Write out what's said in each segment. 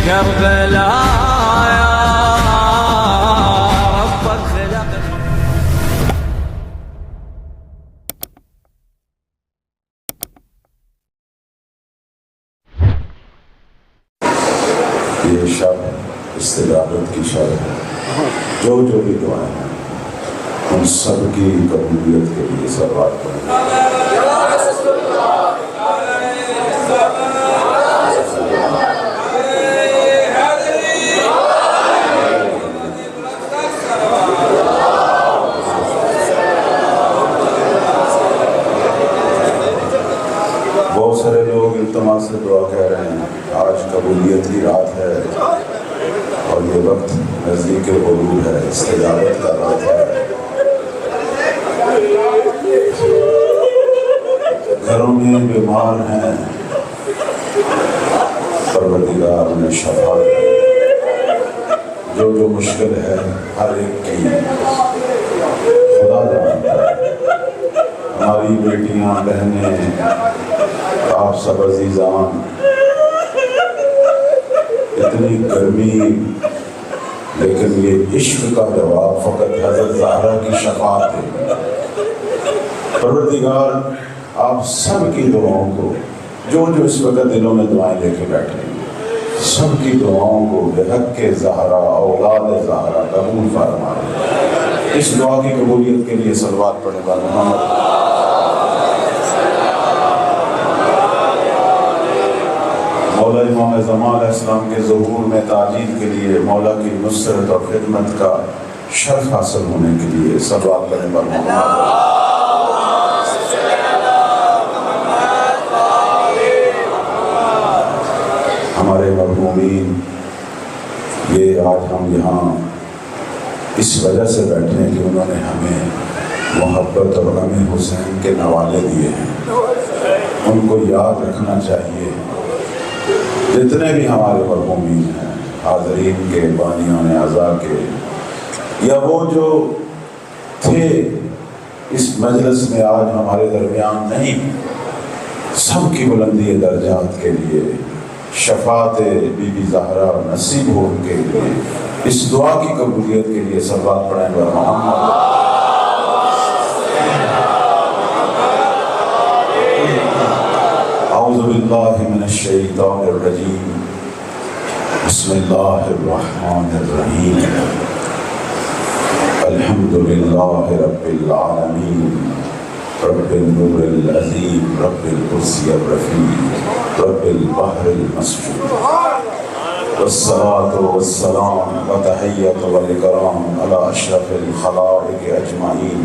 كربلاء يا ربك خلقني. یہ شب استجابت کی شب ہے. جو بھی دعائیں ہیں ان سب کی قبولیت کے لیے سلوات پڑھیں. بہت سارے لوگ التماس سے دعا کہہ رہے ہیں. آج قبولیت کی رات ہے اور یہ وقت نزدیک غروب ہے, استجابت کا وقت ہے. گھروں میں بیمار ہیں, پروردگار انہیں شفا دے. جو مشکل ہے ہر ایک کی خدا جانتا ہے. ہماری بیٹیاں بہنیں آپ سب عزیزان, اتنی گرمی لیکن یہ عشق کا جواب فقط حضرت زہرا کی شفاعت ہے. پروردگار آپ سب کی دعاؤں کو, جو اس وقت دلوں میں دعائیں لے کے بیٹھے ہیں, سب کی دعاؤں کو بحق زہرا اولاد زہرا قبول فرمائے. اس دعا کی قبولیت کے لیے صلوات پڑھنے والا محمد. مولا امام زمان علیہ السلام کے ظہور میں تاجیل کے لیے, مولا کی نصرت اور خدمت کا شرف حاصل ہونے کے لیے صلوات پڑھنے والا محمد. ہمارے مرحومین, یہ آج ہم یہاں اس وجہ سے بیٹھے ہیں کہ انہوں نے ہمیں محبت اور غم حسین کے نوالے دیے ہیں. ان کو یاد رکھنا چاہیے. جتنے بھی ہمارے مرحومین ہیں, حاضرین کے, بانیان اعضاء کے, یا وہ جو تھے اس مجلس میں آج ہمارے درمیان نہیں, سب کی بلندی درجات کے لیے, شفاعت بی بی زہرا نصیب ہو کے لیے, اس دعا کی قبولیت کے لیے صلوات پڑھیں گے. محمد اعوذ باللہ من الشیطان الرجیم. بسم اللہ الرحمن الرحیم. الحمدللہ رب العالمین, رب النور العظیم, رب القدس الرفیع, رب البحر المسجود, والصلاة والسلام وتحیت والاکرام علی اشرف الخلائق اجمعین,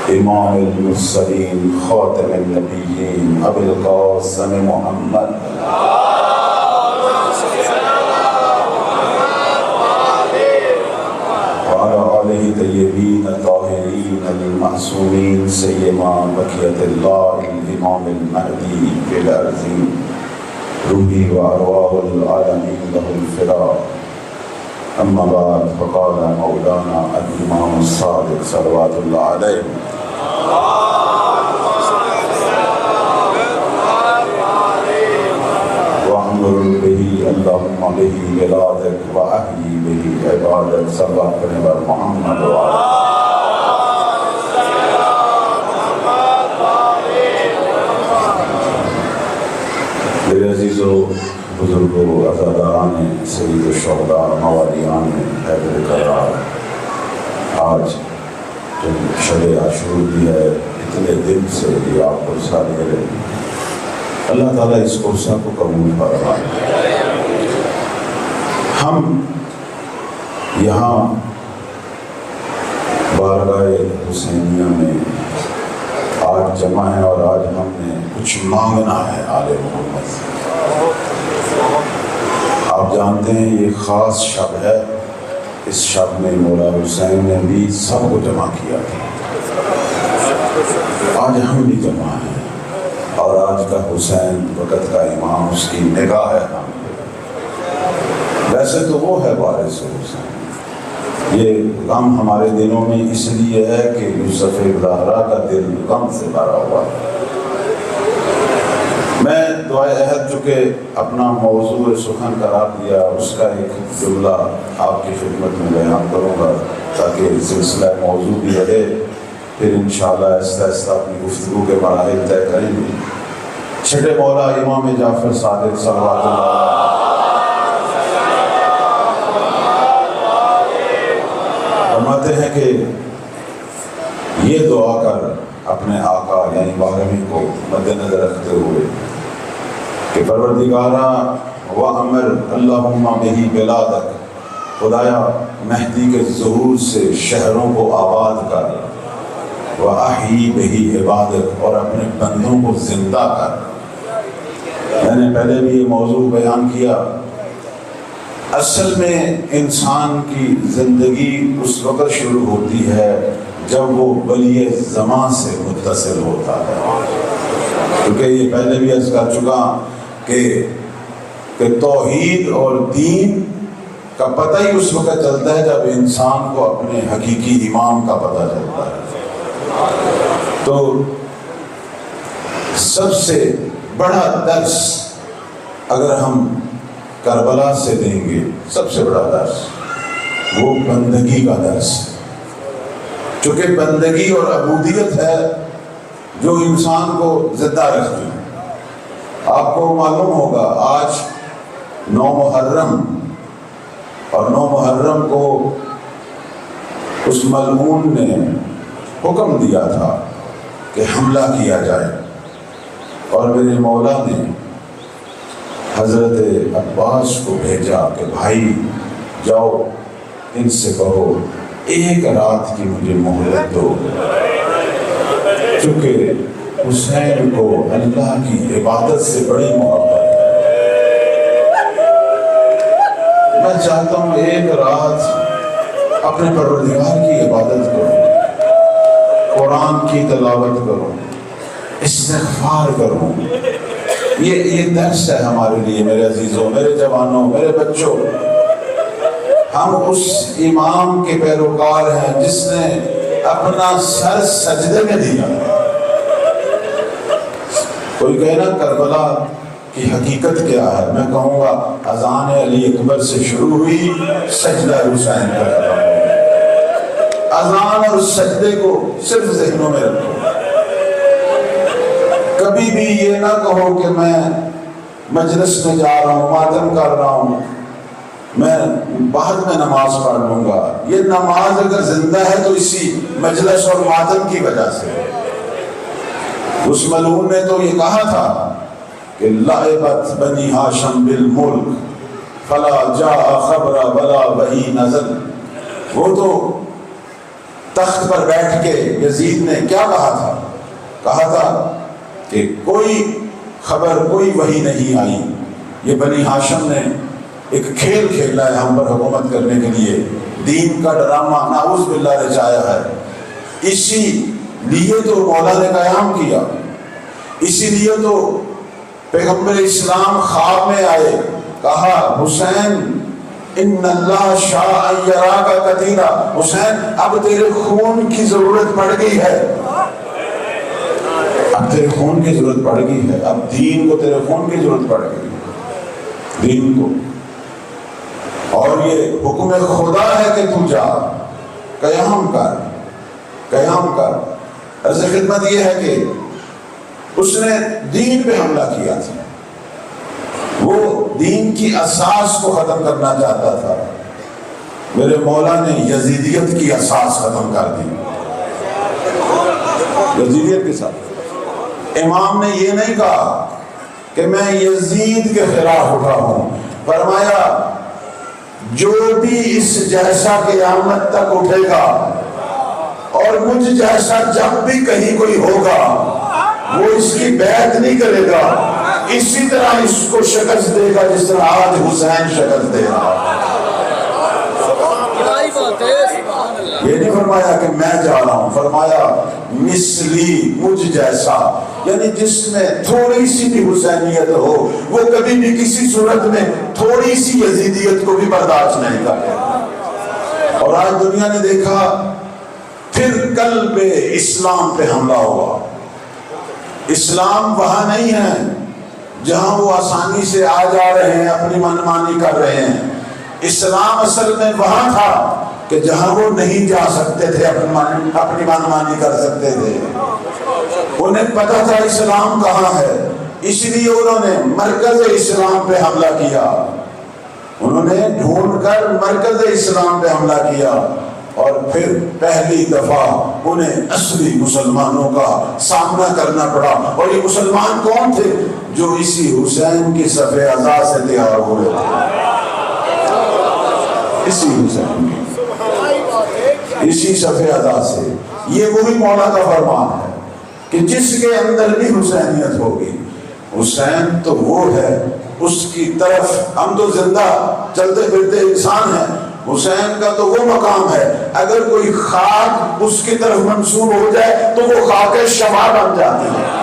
امام المرسلین, خاتم النبیین, ابی القاسم محمد وعلی آلہ طیبین الطاہرین المعصومین, سیما بقیت اللہ الامام المہدی فی الارض, روحی و ارواح العالمین لہ الفداء. اما بعد فقال مولانا الامام الصادق صلوات اللہ علیہ وعمر به اللہم به بلادک وأحیی به عبادک. صلوات پڑھنے پر محمد وعلا. میرے عزیزو, بزرگوں, عزاداران, سید الشہداء, موالیان حیدر کرار, آج جب شب عاشور بھی ہے, اتنے دن سے یہ آپ قرصہ لے رہے ہیں. اللہ تعالیٰ اس قرصہ کو قبول فرمائے. ہم یہاں بارگاہ حسینیہ میں آج جمع ہیں اور آج ہم نے کچھ مانگنا ہے آل محمد سے. آپ جانتے ہیں یہ خاص شب ہے. اس شب میں مولا حسین نے بھی سب کو جمع کیا تھا. آج ہم بھی جمع ہیں اور آج کا حسین وقت کا امام, اس کی نگاہ ہے ہم. ویسے تو وہ ہے وارث حسین. یہ غم ہمارے دلوں میں اس لیے ہے کہ یوسف زہرا کا دل غم سے بھرا ہوا ہے. میں دعائے عہد چونکہ اپنا موضوع سخن قرار دیا، اس کا ایک جملہ آپ کی خدمت میں بیان کروں گا تاکہ سلسلہ موضوع بھی رہے، پھر انشاءاللہ آہستہ آہستہ اپنی گفتگو کے مراحل طے کریں گے۔ چھٹے مولا امام جعفر صادق صلوات اللہ فرماتے ہیں کہ یہ دعا کر اپنے آقا یعنی بارہویں کو مد نظر رکھتے ہوئے کہ پروردگارا وَأَمَرْ اللہم بِهِ بِلَادَكَ، خدایا مہدی کے ظہور سے شہروں کو آباد کر، وَأَحْيِ بِهِ عِبَادَكَ، اور اپنے بندوں کو زندہ کر۔ میں نے پہلے بھی یہ موضوع بیان کیا، اصل میں انسان کی زندگی اس وقت شروع ہوتی ہے جب وہ ولی زمان سے متصل ہوتا ہے، کیونکہ یہ پہلے بھی عرض کر چکا کہ توحید اور دین کا پتہ ہی اس وقت چلتا ہے جب انسان کو اپنے حقیقی امام کا پتہ چلتا ہے۔ تو سب سے بڑا درس اگر ہم کربلا سے دیں گے، سب سے بڑا درس وہ بندگی کا درس ہے، چونکہ بندگی اور عبودیت ہے جو انسان کو زندہ رکھتی ہے۔ آپ کو معلوم ہوگا آج 9 محرم، اور 9 محرم کو اس ملعون نے حکم دیا تھا کہ حملہ کیا جائے، اور میرے مولا نے حضرت عباس کو بھیجا کہ بھائی جاؤ ان سے کہو ایک رات کی مجھے مہلت دو، چونکہ حسین کو اللہ کی عبادت سے بڑی محبت ہے۔ میں چاہتا ہوں ایک رات اپنے پروردگار کی عبادت کروں، قرآن کی تلاوت کروں، استغفار کروں۔ یہ درس ہے ہمارے لیے میرے عزیزوں، میرے جوانوں، میرے بچوں۔ ہم اس امام کے پیروکار ہیں جس نے اپنا سر سجدے میں دیا۔ کوئی کہے نا کربلا کی حقیقت کیا ہے، میں کہوں گا اذان علی اکبر سے شروع ہوئی، سجدہ حسین پر ختم ہوئی۔ اذان اور سجدے کو صرف ذہنوں میں رکھو، کبھی بھی یہ نہ کہو کہ میں مجلس میں جا رہا ہوں، ماتم کر رہا ہوں، میں بعد میں نماز پڑھ لوں گا۔ یہ نماز اگر زندہ ہے تو اسی مجلس اور ماتم کی وجہ سے۔ اس ملعون نے تو یہ کہا تھا کہ لعبت بنی ہاشم بالملک فلا جاء خبر ولا وہی نزل۔ وہ تو تخت پر بیٹھ کے یزید نے کیا کہا تھا کہ کوئی خبر کوئی وحی نہیں آئی، یہ بنی ہاشم نے ایک کھیل کھیلا ہے ہم پر حکومت کرنے کے لیے، دین کا ڈرامہ نعوذ باللہ رچایا ہے۔ اسی لیے تو مولا نے قیام کیا، اسی لیے تو پیغمبر اسلام خواب میں آئے، کہا حسین ان اللہ شاء ان یراک قتیلا، حسین اب تیرے خون کی ضرورت پڑ گئی ہے، اب تیرے خون کی ضرورت پڑ گئی ہے، اب دین کو تیرے خون کی ضرورت پڑ گئی ہے، دین کو۔ اور یہ حکم خدا ہے کہ تو جا قیام کر۔ عرض خدمت یہ ہے کہ اس نے دین پہ حملہ کیا تھا، وہ دین کی اساس کو ختم کرنا چاہتا تھا۔ میرے مولا نے یزیدیت کی اساس ختم کر دی، یزیدیت کے ساتھ۔ امام نے یہ نہیں کہا کہ میں یزید کے خلاف اٹھا ہوں، فرمایا جو بھی اس جیسا قیامت تک اٹھے گا اور مجھ جیسا جب بھی کہیں کوئی ہوگا وہ اس کی بیعت نہیں کرے گا، اسی طرح اس کو شکست دے گا جس طرح آج حسین شکست دے رہا۔ یہ نہیں فرمایا کہ میں جا رہا ہوں، فرمایا مثلی مجھ جیسا، یعنی جس میں تھوڑی سی بھی حسینیت ہو وہ کبھی بھی کسی صورت میں تھوڑی سی یزیدیت کو بھی برداشت نہیں کرے۔ اور آج دنیا نے دیکھا پھر قلب اسلام پہ حملہ ہوا۔ اسلام وہاں نہیں ہے جہاں وہ آسانی سے آ جا رہے ہیں، اپنی منمانی کر رہے ہیں۔ اسلام اصل میں وہاں تھا کہ جہاں وہ نہیں جا سکتے تھے، اپنی منمانی کر سکتے تھے۔ انہیں پتہ تھا اسلام کہاں ہے، اس لیے انہوں نے مرکز اسلام پہ حملہ کیا، انہوں نے ڈھونڈ کر مرکز اسلام پہ حملہ کیا، اور پھر پہلی دفعہ انہیں اصلی مسلمانوں کا سامنا کرنا پڑا۔ اور یہ مسلمان کون تھے؟ جو اسی حسین کی صف اعضاء سے تیار ہوئے تھے، اسی حسین کی، اسی صف اعضاء سے۔ یہ وہی مولا کا فرمان ہے کہ جس کے اندر بھی حسینیت ہوگی، حسین تو وہ ہے، اس کی طرف ہم تو زندہ چلتے پھرتے انسان ہیں، حسین کا تو وہ مقام ہے، اگر کوئی خاک اس کی طرف منسوب ہو جائے تو وہ خاک شفا بن جاتی ہے۔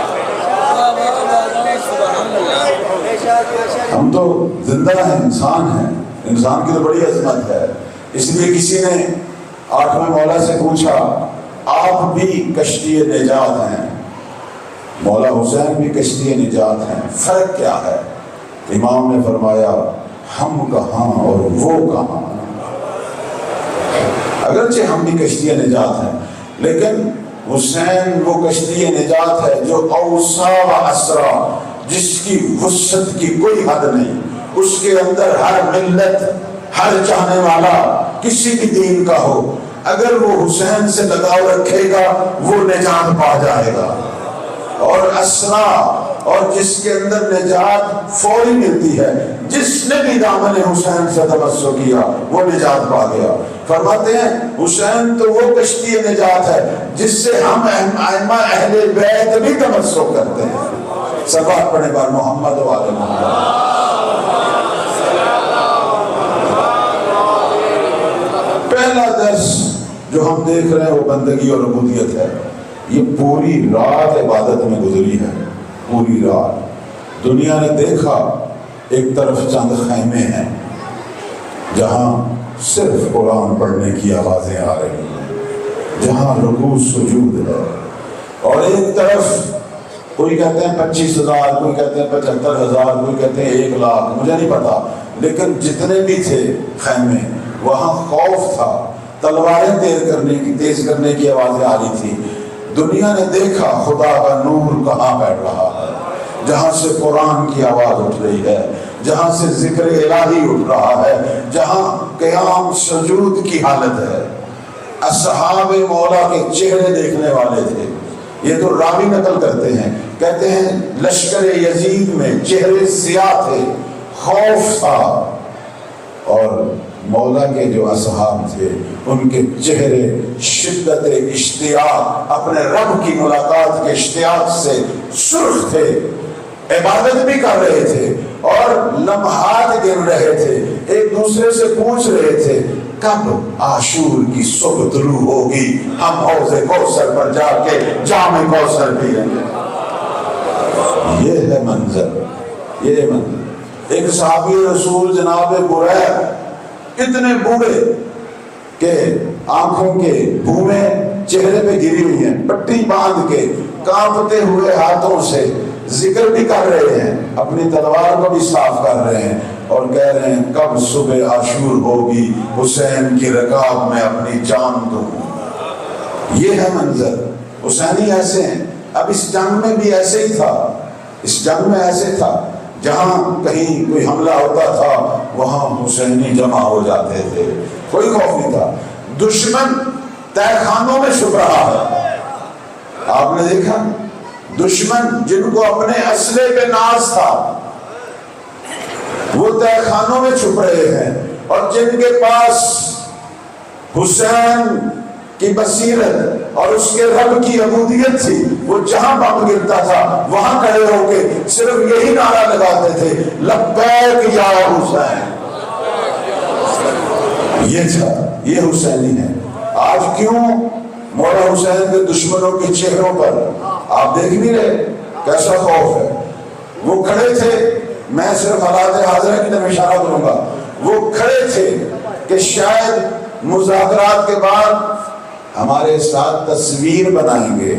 ہم تو زندہ ہیں، انسان ہیں، انسان کی تو بڑی عظمت ہے۔ اس لیے کسی نے 8ویں مولا سے پوچھا، آپ بھی کشتی نجات ہیں، مولا حسین بھی کشتی نجات ہیں، فرق کیا ہے؟ امام نے فرمایا، ہم کہاں اور وہ کہاں۔ اگرچہ ہم بھی کشتی نجات ہیں، لیکن حسین وہ کشتی نجات ہے جو اوسع و اسرا، جس کی وسعت کی کوئی حد نہیں، اس کے اندر ہر ملت، ہر چاہنے والا کسی بھی دین کا ہو، اگر وہ حسین سے لگاؤ رکھے گا وہ نجات پا جائے گا۔ اور اسرا، اور جس کے اندر نجات فوری ملتی ہے، جس نے بھی دامن حسین سے تمسک کیا وہ نجات پا گیا۔ فرماتے ہیں حسین تو وہ کشتی نجات ہے جس سے ہم ائمہ اہل بیت بھی تمسک کرتے ہیں۔ صلوات پڑھیں بار محمد و آل محمد۔ پہلا درس جو ہم دیکھ رہے ہیں وہ بندگی اور عبودیت ہے۔ یہ پوری رات عبادت میں گزری ہے، پوری رات۔ دنیا نے دیکھا ایک طرف چند خیمے ہیں جہاں صرف قرآن پڑھنے کی آوازیں آ رہی ہیں، جہاں رکوع سجود ہے، اور ایک طرف کوئی کہتے ہیں 25,000، کوئی کہتے ہیں 75,000، کوئی کہتے ہیں 1,00,000، مجھے نہیں پتا، لیکن جتنے بھی تھے خیمے، وہاں خوف تھا، تلواریں تیز کرنے کی آوازیں آ رہی تھی۔ دنیا نے دیکھا خدا کا نور کہاں بیٹھ رہا ہے، جہاں سے قرآن کی آواز اٹھ رہی ہے، جہاں سے ذکر الہی اٹھ رہا ہے، جہاں قیام سجود کی حالت ہے۔ اصحاب مولا کے چہرے دیکھنے والے تھے۔ یہ تو راوی نقل کرتے ہیں، کہتے ہیں لشکر یزید میں چہرے سیاہ تھے، خوف تھا، اور مولا کے جو اصحاب تھے ان کے چہرے شدت اشتیاق، اپنے رب کی ملاقات کے اشتیاق سے سرخ تھے، عبادت بھی کر رہے تھے اور لمحات گن رہے تھے، ایک دوسرے سے پوچھ رہے تھے کب عاشور کی صبح طلوع ہوگی، ہم حوض کوثر پر جا کے جام کوثر پیئیں گے۔ یہ ہے منظر، یہ منظر۔ ایک صحابی رسول جناب بریر اتنے بوڑھے کہ آنکھوں کے بھومیں چہرے پہ گری ہوئی ہیں، پٹی باندھ کے کانپتے ہوئے ہاتھوں سے ذکر بھی کر رہے ہیں، اپنی تلوار کو بھی صاف کر رہے ہیں اور کہہ رہے ہیں کب صبح عاشور ہوگی، حسین کی رکاب میں اپنی جان دوں۔ یہ ہے منظر۔ حسینی ایسے ہیں۔ اب اس جنگ میں بھی ایسے ہی تھا، اس جنگ میں ایسے تھا، جہاں کہیں کوئی حملہ ہوتا تھا وہاں حسینی جمع ہو جاتے تھے، کوئی خوف نہیں تھا۔ دشمن تہ خانوں میں چھپ رہا ہے، آپ نے دیکھا دشمن جن کو اپنے اسلحے پہ ناز تھا وہ تہ خانوں میں چھپ رہے ہیں، اور جن کے پاس حسین کی بصیرت اور اس کے رب کی عبودیت تھی وہ جہاں بم گرتا تھا وہاں کھڑے ہو کے صرف یہی نعرہ لگاتے تھے لبیک یا حسین۔ یہ تھا، یہ حسینی ہے۔ آج کیوں مولا حسین کے دشمنوں کے چہروں پر آپ دیکھ نہیں رہے کیسا خوف ہے؟ وہ کھڑے تھے، میں صرف حالات حاضرہ کی طرف اشارہ کروں گا، وہ کھڑے تھے کہ شاید مذاکرات کے بعد ہمارے ساتھ تصویر بنائیں گے۔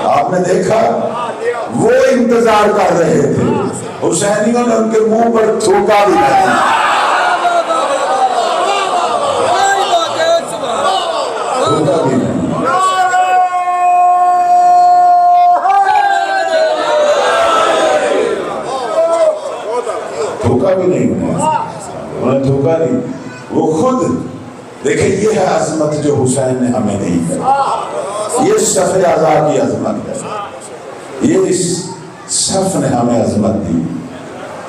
آپ آپ نے دیکھا وہ انتظار کر رہے تھے، حسینیوں نے ان کے منہ پر تھوکا بھی نہیں، تھوکا بھی نہیں، دھوکا بھی نہیں، انہوں نے دھوکا نہیں، وہ خود دیکھیں یہ ہے عظمت جو حسین نے ہمیں دی ہے، یہ صف اعضاء کی عظمت ہے، یہ اس صف نے ہمیں عظمت دی،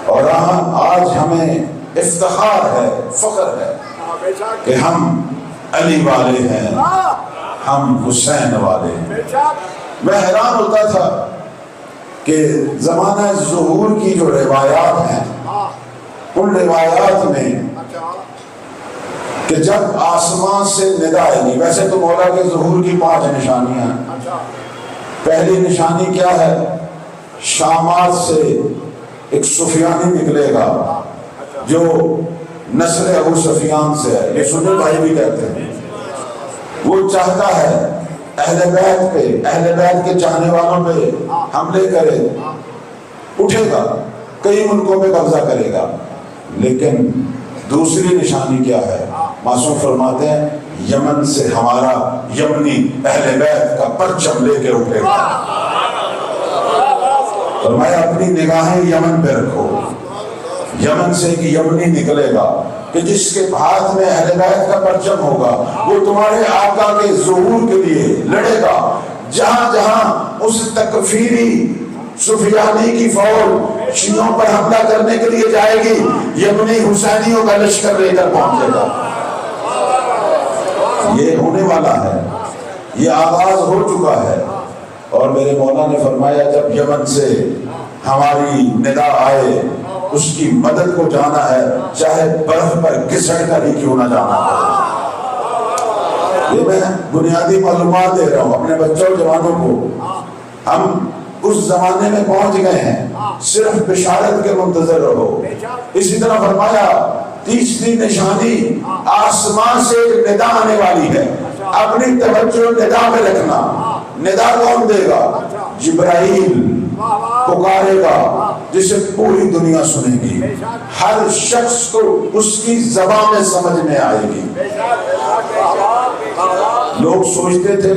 اور آج ہمیں افتخار ہے، فخر ہے کہ ہم علی والے ہیں، ہم حسین والے ہیں۔ میں حیران ہوتا تھا کہ زمانہ ظہور کی جو روایات ہیں ان روایات میں کہ جب آسمان سے ندا آئے گی، ویسے تو مولا کے ظہور کی 5 نشانیاں ہیں۔ پہلی نشانی کیا ہے؟ شامات سے ایک سفیانی نکلے گا جو نسل ابو سفیان سے ہے، یہ سنی بھائی بھی کہتے ہیں، وہ چاہتا ہے اہل بیت پہ، اہل بیت کے چاہنے والوں پہ حملے کرے، اٹھے گا، کئی ملکوں پہ قبضہ کرے گا، لیکن دوسری نشانی کیا ہے؟ معصوم فرماتے ہیں یمن سے ہمارا یمنی اہل بیت کا پرچم لے کے اٹھے گا۔ فرمایا اپنی نگاہیں یمن پہ رکھو، یمن سے ایک یمنی نکلے گا کہ جس کے ہاتھ میں اہل بیت کا پرچم ہوگا، وہ تمہارے آقا کے ظہور کے لیے لڑے گا۔ جہاں جہاں اس تکفیری سفیانی کی فوج شیعوں پر حملہ کرنے کے لیے جائے گی، یمنی حسینیوں کا لشکر لے کر پہنچے گا۔ یہ ہونے والا ہے، یہ آغاز ہو چکا ہے، اور میرے مولا نے فرمایا جب یمن سے ہماری ندا آئے اس کی مدد کو جانا ہے، چاہے برف پر گھسڑ کر ہی کیوں نہ جانا ہے۔ یہ میں بنیادی معلومات دے رہا ہوں اپنے بچوں اور جوانوں کو۔ ہم اس زمانے میں پہنچ گئے ہیں، صرف بشارت کے منتظر رہو۔ اسی طرح فرمایا تیسری نشانی آسمان سے ایک ندا آنے والی ہے، اپنی توجہ ندا میں رکھنا۔ ندا کون دے گا؟ جبرائیل پکارے گا، جسے پوری دنیا سنے گی، ہر شخص کو اس کی زبان میں سمجھ میں آئے گی۔ لوگ سوچتے تھے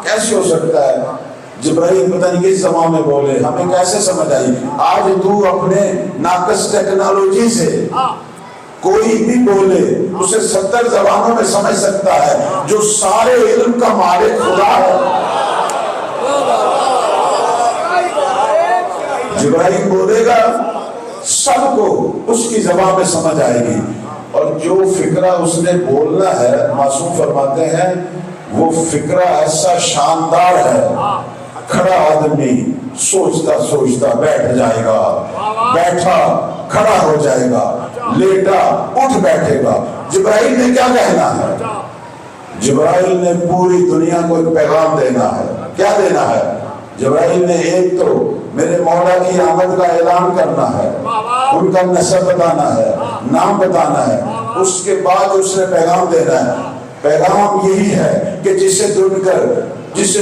کیسے ہو سکتا ہے جبرائیل پتہ نہیں کس زبان میں بولے، ہمیں کیسے سمجھ آئی؟ آج تو اپنے ناقص ٹیکنالوجی سے کوئی بھی بولے اسے 70 زبانوں میں سمجھ سکتا ہے، جو سارے علم کا مالک خدا ہے۔ جبرائیل بولے گا سب کو اس کی زبان میں سمجھ آئے گی، اور جو فکرہ اس نے بولنا ہے معصوم فرماتے ہیں وہ فکرہ ایسا شاندار ہے، کھڑا آدمی سوچتا سوچتا بیٹھ جائے گا، بیٹھا کھڑا ہو جائے گا، لیٹا اٹھ بیٹھے گا۔ جبرائیل نے کیا کہنا ہے؟ جبرائیل نے پوری دنیا کو ایک پیغام دینا ہے۔ کیا دینا ہے؟ جبرائیل نے ایک تو میرے مولا کی آمد کا اعلان کرنا ہے، ان کا نسب بتانا ہے، نام بتانا ہے، اس کے بعد اس نے پیغام دینا ہے۔ پیغام یہی ہے کہ جسے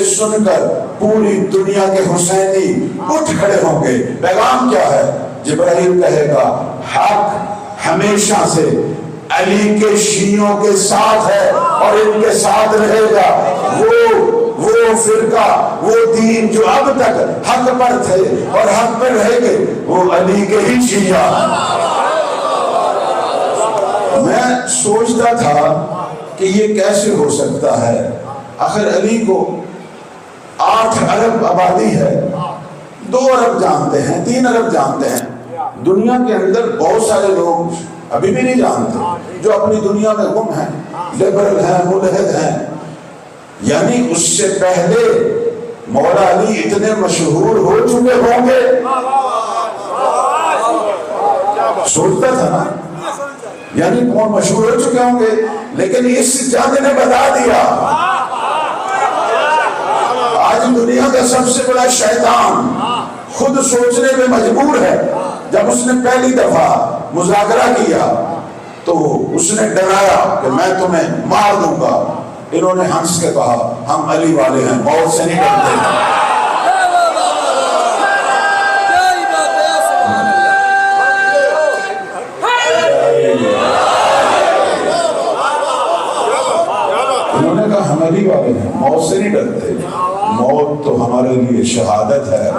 سن کر پوری دنیا کے حسینی اٹھ کھڑے ہوں گے۔ پیغام کیا ہے؟ جبرائیل کہے گا حق ہمیشہ سے علی کے شیعوں کے ساتھ ہے اور ان کے ساتھ رہے گا۔ وہ فرقہ، وہ دین جو اب تک حق پر تھے اور حق پر رہے گے، وہ علی کے ہی شیعہ۔ میں سوچتا تھا کہ یہ کیسے ہو سکتا ہے؟ آخر علی کو 8 ارب آبادی ہے، 2 ارب جانتے ہیں، 3 ارب جانتے ہیں۔ دنیا کے اندر بہت سارے لوگ ابھی بھی نہیں جانتے، جو اپنی دنیا میں گم ہیں، لبرل ہیں، ملحد ہیں۔ یعنی اس سے پہلے مولا علی اتنے مشہور ہو چکے ہوں گے، سوچتا تھا نا، یعنی کون مشہور ہو چکے ہوں گے، لیکن اس جنگ نے بتا دیا آج دنیا کا سب سے بڑا شیطان خود سوچنے میں مجبور ہے۔ جب اس نے پہلی دفعہ مذاکرہ کیا تو اس نے ڈرایا کہ میں تمہیں مار دوں گا۔ انہوں نے ہنس کے کہا ہم علی والے ہیں، موت سے نہیں ڈرتے۔ یہ شہادت ہے،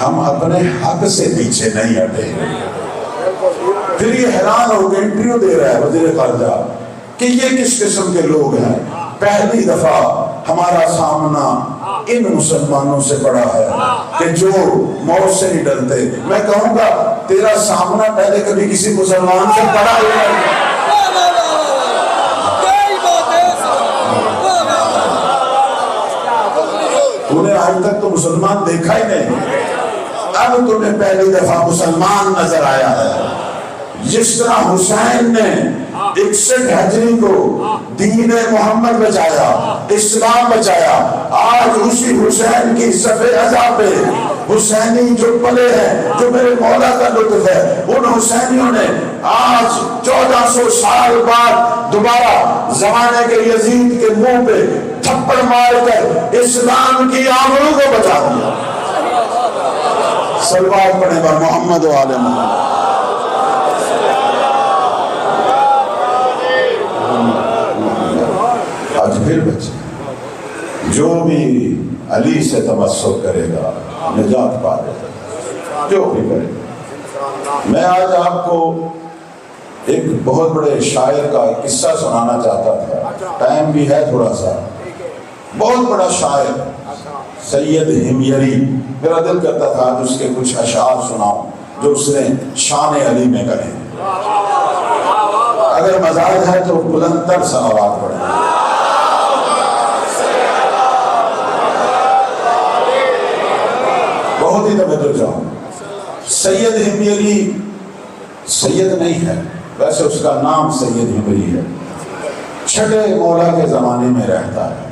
ہم اپنے حق سے پیچھے نہیں ہٹے۔ پھر یہ حیران ہو کے انٹرویو دے رہا ہے وزیر خارجہ کہ یہ کس قسم کے لوگ ہیں، پہلی دفعہ ہمارا سامنا ان مسلمانوں سے پڑا ہے کہ جو موت سے نہیں ڈرتے۔ میں کہوں گا تیرا سامنا پہلے کبھی کسی مسلمان سے پڑا ہوا ہے؟ تو نے آج تک تو مسلمان دیکھا ہی نہیں، اب تمہیں پہلی دفعہ مسلمان نظر آیا ہے۔ جس طرح حسین نے 61 ہجری کو دین محمد بچایا، اسلام بچایا، آج اسی حسین کی صف ازا پہ حسینی جو پلے ہیں، جو میرے مولا کا لطف ہے، ان حسینیوں نے آج 1400 سال بعد دوبارہ زمانے کے یزید کے منہ پہ تھپڑ مار کر اسلام کی آبرو کو بچا دیا۔ صلوات پڑھیں بر محمد و آل محمد۔ آج پھر بچے جو بھی علی سے تمسک کرے گا نجات پا لے گا، جو بھی کرے گا۔ میں آج آپ کو ایک بہت بڑے شاعر کا قصہ سنانا چاہتا تھا، ٹائم بھی ہے تھوڑا سا۔ بہت بڑا شاعر سید ہمیری، میرا دل کرتا تھا آج اس کے کچھ اشعار سناؤں جو اس نے شان علی میں کہے۔ اگر مزاج ہے تو بلند تر صلوات پڑھیں۔ بہت ہی توجہ چاہوں۔ سید ہمیری سید نہیں ہے، ویسے اس کا نام سید ہمیری ہے، چھٹے مولا کے زمانے میں رہتا ہے۔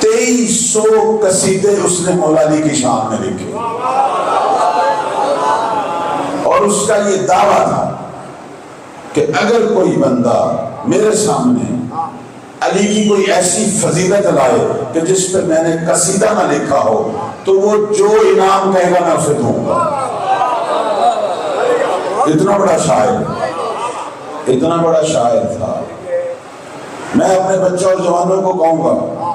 2300 قصیدے اس نے مولا علی کی شان میں لکھے، اور اس کا یہ دعویٰ تھا کہ اگر کوئی بندہ میرے سامنے علی کی کوئی ایسی فضیلت لائے کہ جس پہ میں نے قصیدہ نہ لکھا ہو تو وہ جو انعام کہے گا میں اسے دوں گا۔ اتنا بڑا شاعر، اتنا بڑا شاعر تھا۔ میں اپنے بچوں اور جوانوں کو کہوں گا،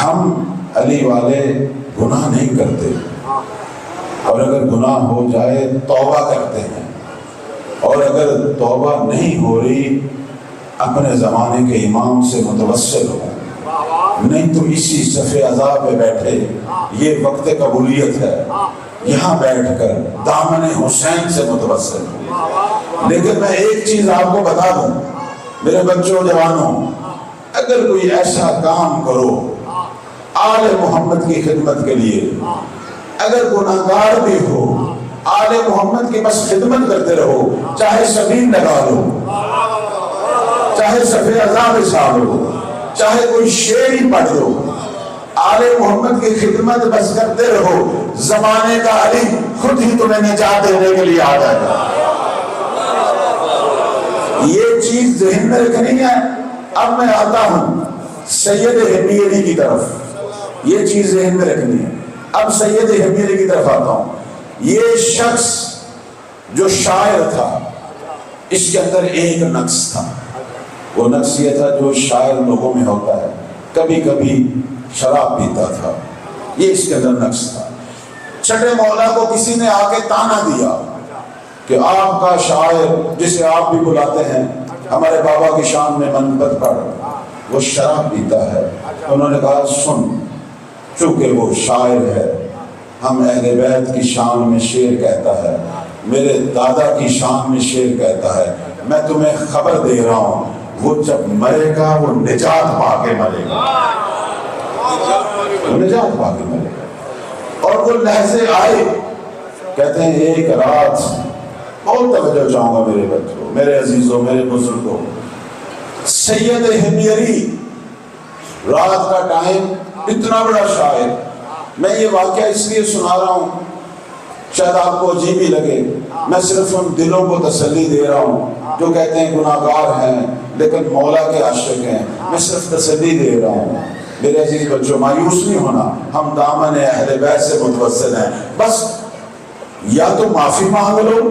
ہم علی والے گناہ نہیں کرتے، اور اگر گناہ ہو جائے توبہ کرتے ہیں، اور اگر توبہ نہیں ہو رہی اپنے زمانے کے امام سے متوسل ہو، نہیں تو اسی صف ازا پہ بیٹھے، یہ وقت قبولیت ہے، یہاں بیٹھ کر دامن حسین سے متوسل ہو۔ لیکن میں ایک چیز آپ کو بتا دوں میرے بچوں جوانوں، اگر کوئی ایسا کام کرو آل محمد کی خدمت کے لیے، اگر گناہگار بھی ہو آل محمد کی بس خدمت کرتے رہو، چاہے سبیل لگا لو، چاہے صف ازا میں شامل ہو، چاہے کوئی شعر ہی پڑھ دو، آل محمد کی خدمت بس کرتے رہو، زمانے کا علی خود ہی تمہیں نجات دینے کے لیے آ جائے گا۔ یہ چیز ذہن میں رکھنی ہے۔ اب میں آتا ہوں سید ہمیری کی طرف، یہ چیز ذہن میں رکھنی ہے۔ اب سید ہمیری کی طرف آتا ہوں۔ یہ شخص جو شاعر تھا، اس کے اندر ایک نقص تھا، وہ نقص یہ تھا جو شاعر لوگوں میں ہوتا ہے، کبھی کبھی شراب پیتا تھا، یہ اس کے اندر نقص تھا۔ چھٹے مولا کو کسی نے آ کے تانا دیا کہ آپ کا شاعر جسے آپ بھی بلاتے ہیں ہمارے بابا کی شان میں منقبت پڑھ، وہ شراب پیتا ہے۔ انہوں نے کہا سن، چونکہ وہ شاعر ہے، ہم اہل بیت کی شان میں شعر کہتا ہے، میرے دادا کی شان میں شعر کہتا ہے، میں تمہیں خبر دے رہا ہوں وہ جب مرے گا وہ نجات پا کے مرے گا، وہ نجات پا کے مرے گا۔ اور وہ لحظے آئے، کہتے ہیں ایک رات، بہت توجہ چاہوں گا میرے بچوں، میرے عزیزوں، میرے بزرگوں، سید ہمیری رات کا ٹائم، اتنا بڑا شاعر، میں یہ واقعہ اس لیے سنا رہا ہوں شاید آپ کو عجیب ہی لگے، میں صرف ان دلوں کو تسلی دے رہا ہوں جو کہتے ہیں گناہگار ہیں لیکن مولا کے عاشق ہیں، میں صرف تسلی دے رہا ہوں۔ میرے عزیز بچوں، مایوس نہیں ہونا، ہم دامن اہل بیت سے متوسل ہیں، بس یا تو معافی مانگ لو،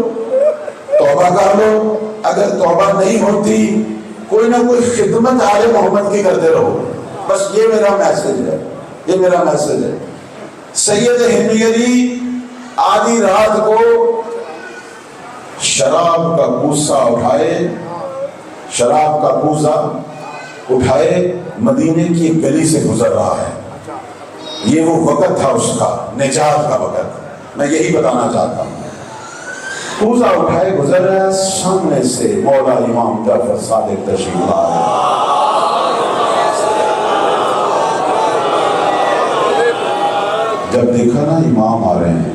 توبہ کر لو، اگر توبہ نہیں ہوتی کوئی نہ کوئی خدمت آل محمد کی کرتے رہو، بس یہ میرا میسج ہے۔ یہ میرا میسج ہے۔ سید ہمیری آدھی رات کو شراب کا کوزہ اٹھائے مدینے کی ایک گلی سے گزر رہا ہے۔ یہ وہ وقت تھا اس کا نجات کا وقت، میں یہی بتانا چاہتا ہوں۔ کوزہ اٹھائے گزر رہا ہے، سامنے سے مولا امام جعفر صادق تشریف لا رہے ہیں۔ جب دیکھا نا امام آ رہے ہیں،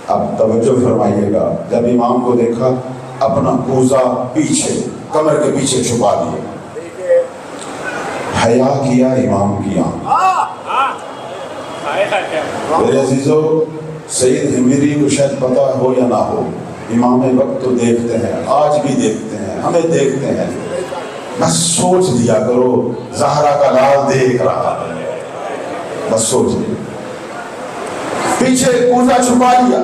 اب توجہ فرمائیے گا، جب امام کو دیکھا اپنا کوزہ پیچھے کمر کے پیچھے چھپا لیا، حیا کیا امام کی آنکھ۔ میرے عزیزو، سید ہمیری کو شاید پتا ہو یا نہ ہو، امام وقت تو دیکھتے ہیں، آج بھی دیکھتے ہیں، ہمیں دیکھتے ہیں، بس سوچ لیا کرو زہرا کا لال دیکھ رہا ہے، بس سوچ لیا، پیچھے کوزہ چھپا لیا۔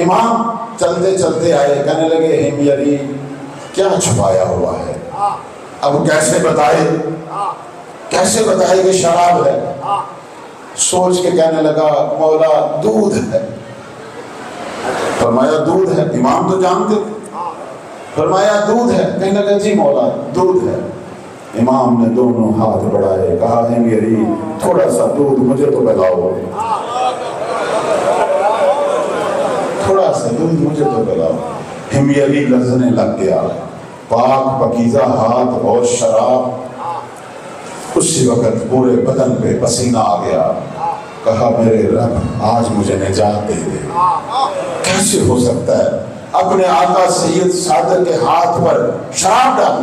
امام چلتے چلتے آئے، کہنے لگے ہمیری کیا چھپایا ہوا ہے، اب کیسے بتائے کہ شراب ہے؟ سوچ کے کہنے لگا مولا دودھ ہے۔ فرمایا دودھ ہے؟ امام تو جانتے تھے۔ فرمایا دودھ ہے؟ کہنے لگا جی مولا دودھ ہے۔ امام نے دونوں ہاتھ بڑھائے، کہا ہمیری تھوڑا سا دودھ مجھے تو پلاؤ، تھوڑا سا دودھ مجھے تو پلاؤ۔ ہمیری لرزنے لگ گیا، پاک پکیزہ ہاتھ اور شراب، اسی وقت پورے بدن پہ پسینہ آ گیا۔ کہا میرے رب آج مجھے نجات دے دے۔ کیسے ہو سکتا ہے اپنے آقا سید صادق کے ہاتھ پر شراب ڈال؟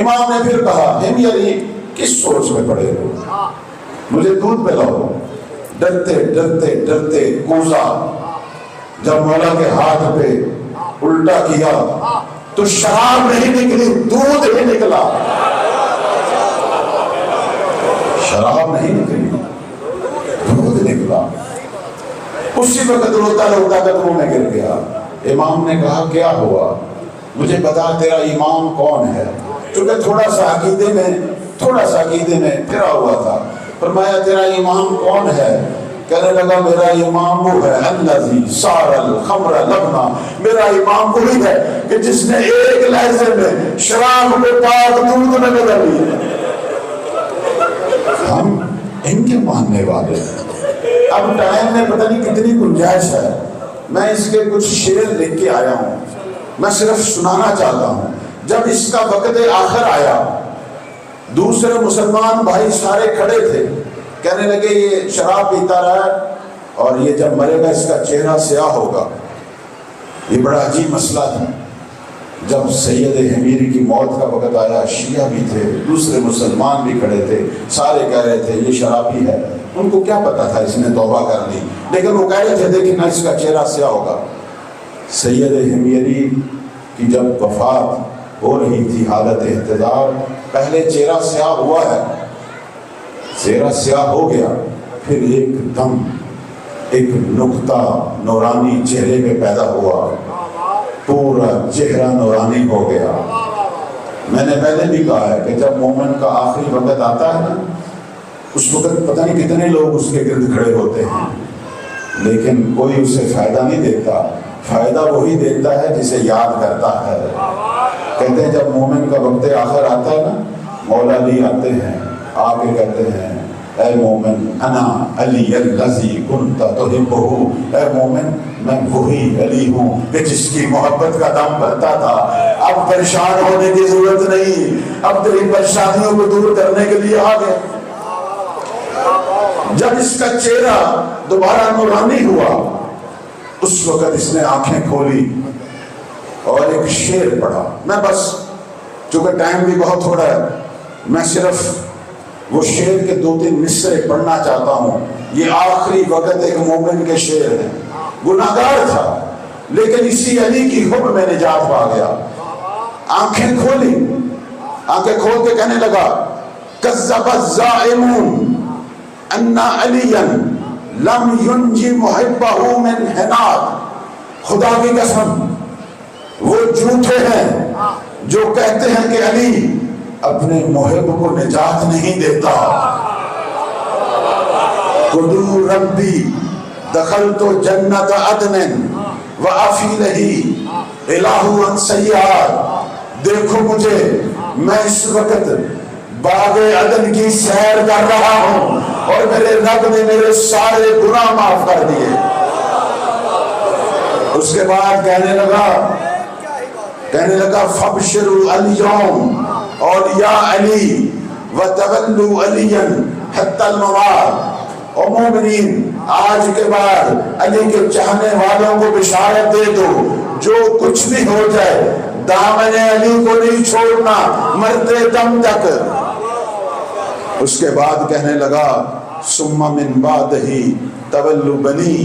امام نے پھر کہا ہمیری کس سوچ میں پڑے ہو، مجھے دودھ پلاؤ۔ ڈرتے ڈرتے ڈرتے کوزہ جب مولا کے ہاتھ پہ الٹا کیا تو شراب نہیں نکلی، دودھ ہی نکلا۔ شراب نہیں نکلی، دودھ نکلا۔ اسی وقت روتا روتا قدموں میں گر گیا۔ امام نے کہا کیا ہوا، مجھے بتا تیرا امام کون ہے؟ چونکہ تھوڑا سا عقیدے میں پھرا ہوا تھا۔ فرمایا تیرا امام کون ہے؟ کہنے لگا میرا امام وہ ہے الذی صار الخمر لبنا، میرا امام وہی ہے کہ جس نے ایک لحظے میں شراب کو پاک دودھ میں بدل دیا۔ ہم ان کے ماننے والے ہیں۔ اب ٹائم میں پتہ نہیں کتنی گنجائش ہے، میں اس کے کچھ شعر لکھ کے آیا ہوں، میں صرف سنانا چاہتا ہوں۔ جب اس کا وقت آخر آیا، دوسرے مسلمان بھائی سارے کھڑے تھے، کہنے لگے یہ شراب پیتا رہا ہے اور یہ جب مرے گا اس کا چہرہ سیاہ ہوگا۔ یہ بڑا عجیب مسئلہ تھا۔ جب سید ہمیری کی موت کا وقت آیا، شیعہ بھی تھے، دوسرے مسلمان بھی کھڑے تھے، سارے کہہ رہے تھے یہ شرابی ہے۔ ان کو کیا پتا تھا اس نے توبہ کر لی، لیکن وہ کہہ رہے تھے دیکھنا اس کا چہرہ سیاہ ہوگا۔ سید ہمیری کی جب وفات ہو رہی تھی، حالت احتضار، پہلے چہرہ سیاہ ہوا ہے، چہرہ سیاہ ہو گیا، پھر ایک دم ایک نقطہ نورانی چہرے پہ پیدا ہوا، پورا چہرہ نورانی ہو گیا۔ میں نے پہلے بھی کہا ہے کہ جب مومن کا آخری وقت آتا ہے نا، اس وقت پتہ نہیں کتنے لوگ اس کے گرد کھڑے ہوتے ہیں، لیکن کوئی اسے فائدہ نہیں دیتا۔ فائدہ وہی دیتا ہے جسے یاد کرتا ہے۔ کہتے ہیں جب مومن کا وقت آخر آتا ہے نا، مولا علی آتے ہیں، آ کے کہتے ہیں اے مومن انا علی الذی کنت تحبہ، اے مومن میں وہی علی ہوں کہ جس کی محبت کا دم بھرتا تھا۔ اب پریشان ہونے کی ضرورت نہیں، اب تیری پریشانیوں کو دور کرنے کے لیے آ گئے۔ جب اس کا چہرہ دوبارہ نورانی ہوا، اس وقت اس نے آنکھیں کھولی اور ایک شعر پڑھا۔ میں بس چونکہ ٹائم بھی بہت تھوڑا ہے، میں صرف وہ شعر کے 2-3 مصرے پڑھنا چاہتا ہوں۔ یہ آخری وقت ایک مومن کے شعر ہے۔ گناہگار تھا لیکن اسی علی کی حب میں نجات پا گیا۔ آنکھیں کھولی، آنکھیں کھول کے کہنے لگا کذب الزائمون ان علیا لم ینجی محبہ من حنات، خدا کی قسم وہ جھوٹے ہیں جو کہتے ہیں کہ علی اپنے محب کو نجات نہیں دیتا۔ قدو ربی دخلت جنت عدن وافیلہی الہ ان سیار، دیکھو مجھے، میں اس وقت باغ عدن کی سیر کر رہا ہوں اور میرے رب نے میرے سارے گناہ معاف کر دیے۔ اس کے بعد کہنے لگا فبشروا الیوم، اور یا علی وتولوا علیا حتی الممات، او مومنین آج کے بعد علی کے چاہنے والوں کو بشارت دے دو، جو کچھ بھی ہو جائے دامن علی کو نہیں چھوڑنا مرتے دم تک۔ اس کے بعد کہنے لگا ثم من بعدہ تولوا بنی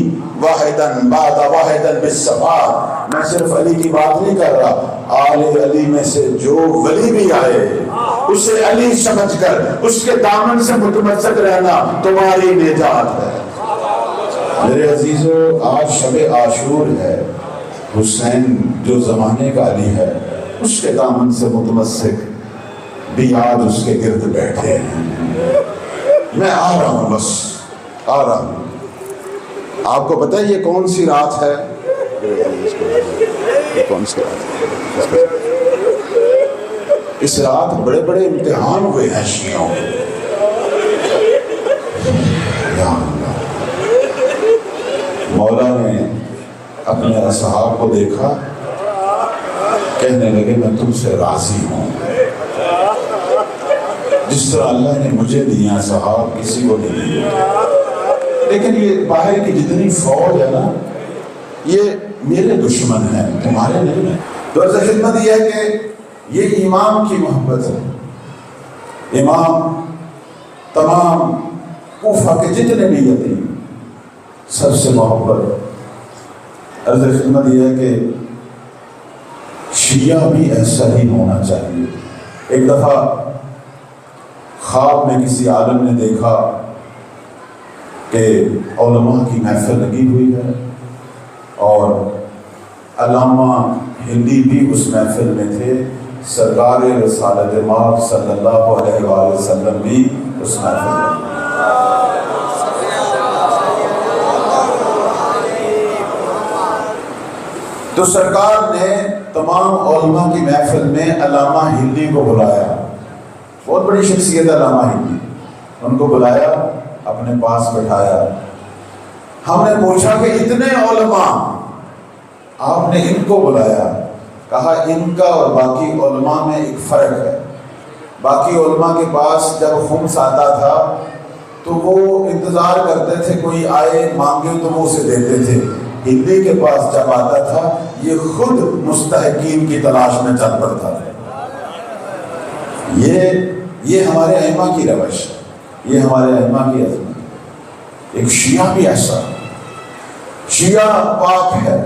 واحدن بعد واحدن بالصفات، میں صرف علی کی بات نہیں کر رہا، آل علی میں سے جو ولی بھی آئے اسے علی سمجھ کر اس کے دامن سے متمسک رہنا تمہاری نجات ہے۔ میرے عزیزو، آج شب عاشور ہے، حسین جو زمانے کا علی ہے اس کے دامن سے متمسک بھی آج اس کے گرد بیٹھے ہیں۔ میں آ رہا ہوں، بس آ رہا ہوں۔ آپ کو پتہ ہے یہ کون سی رات ہے؟ کون سی رات ہے؟ اس رات بڑے بڑے امتحان ہوئے ہیں شیعوں کے۔ یا اللہ، مولا نے اپنے اصحاب کو دیکھا، کہنے لگے میں تم سے راضی ہوں، جس طرح اللہ نے مجھے دیا صحاب کسی کو نہیں دیا۔ لیکن یہ باہر کی جتنی فوج ہے نا، یہ میرے دشمن ہیں، تمہارے نہیں ہیں۔ تو عرض خدمت یہ ہے کہ یہ امام کی محبت ہے۔ امام تمام کوفہ کے جتنے بھی یتیم سب سے محبت۔ عرض خدمت یہ ہے کہ شیعہ بھی ایسا ہی ہونا چاہیے۔ ایک دفعہ خواب میں کسی عالم نے دیکھا کہ علماء کی محفل لگی ہوئی ہے اور علامہ ہندی بھی اس محفل میں تھے، سرکار رسالت مآب صلی اللہ علیہ وآلہ وسلم بھی اس محفل میں۔ تو سرکار نے تمام علماء کی محفل میں علامہ ہندی کو بلایا، بہت بڑی شخصیت علامہ ہندی، ان کو بلایا، اپنے پاس بٹھایا۔ ہم نے پوچھا کہ اتنے علماء آپ نے ان کو بلایا؟ کہا ان کا اور باقی علماء میں ایک فرق ہے۔ باقی علماء کے پاس جب خمس آتا تھا تو وہ انتظار کرتے تھے کوئی آئے مانگے تو وہ اسے دیتے تھے، ہندی کے پاس جب آتا تھا یہ خود مستحقین کی تلاش میں چل پڑتا تھا۔ یہ ہمارے ائمہ کی روش ہے، یہ ہمارے ائمہ کی عظمت۔ ایک شیعہ بھی ایسا، شیعہ پاک ہے،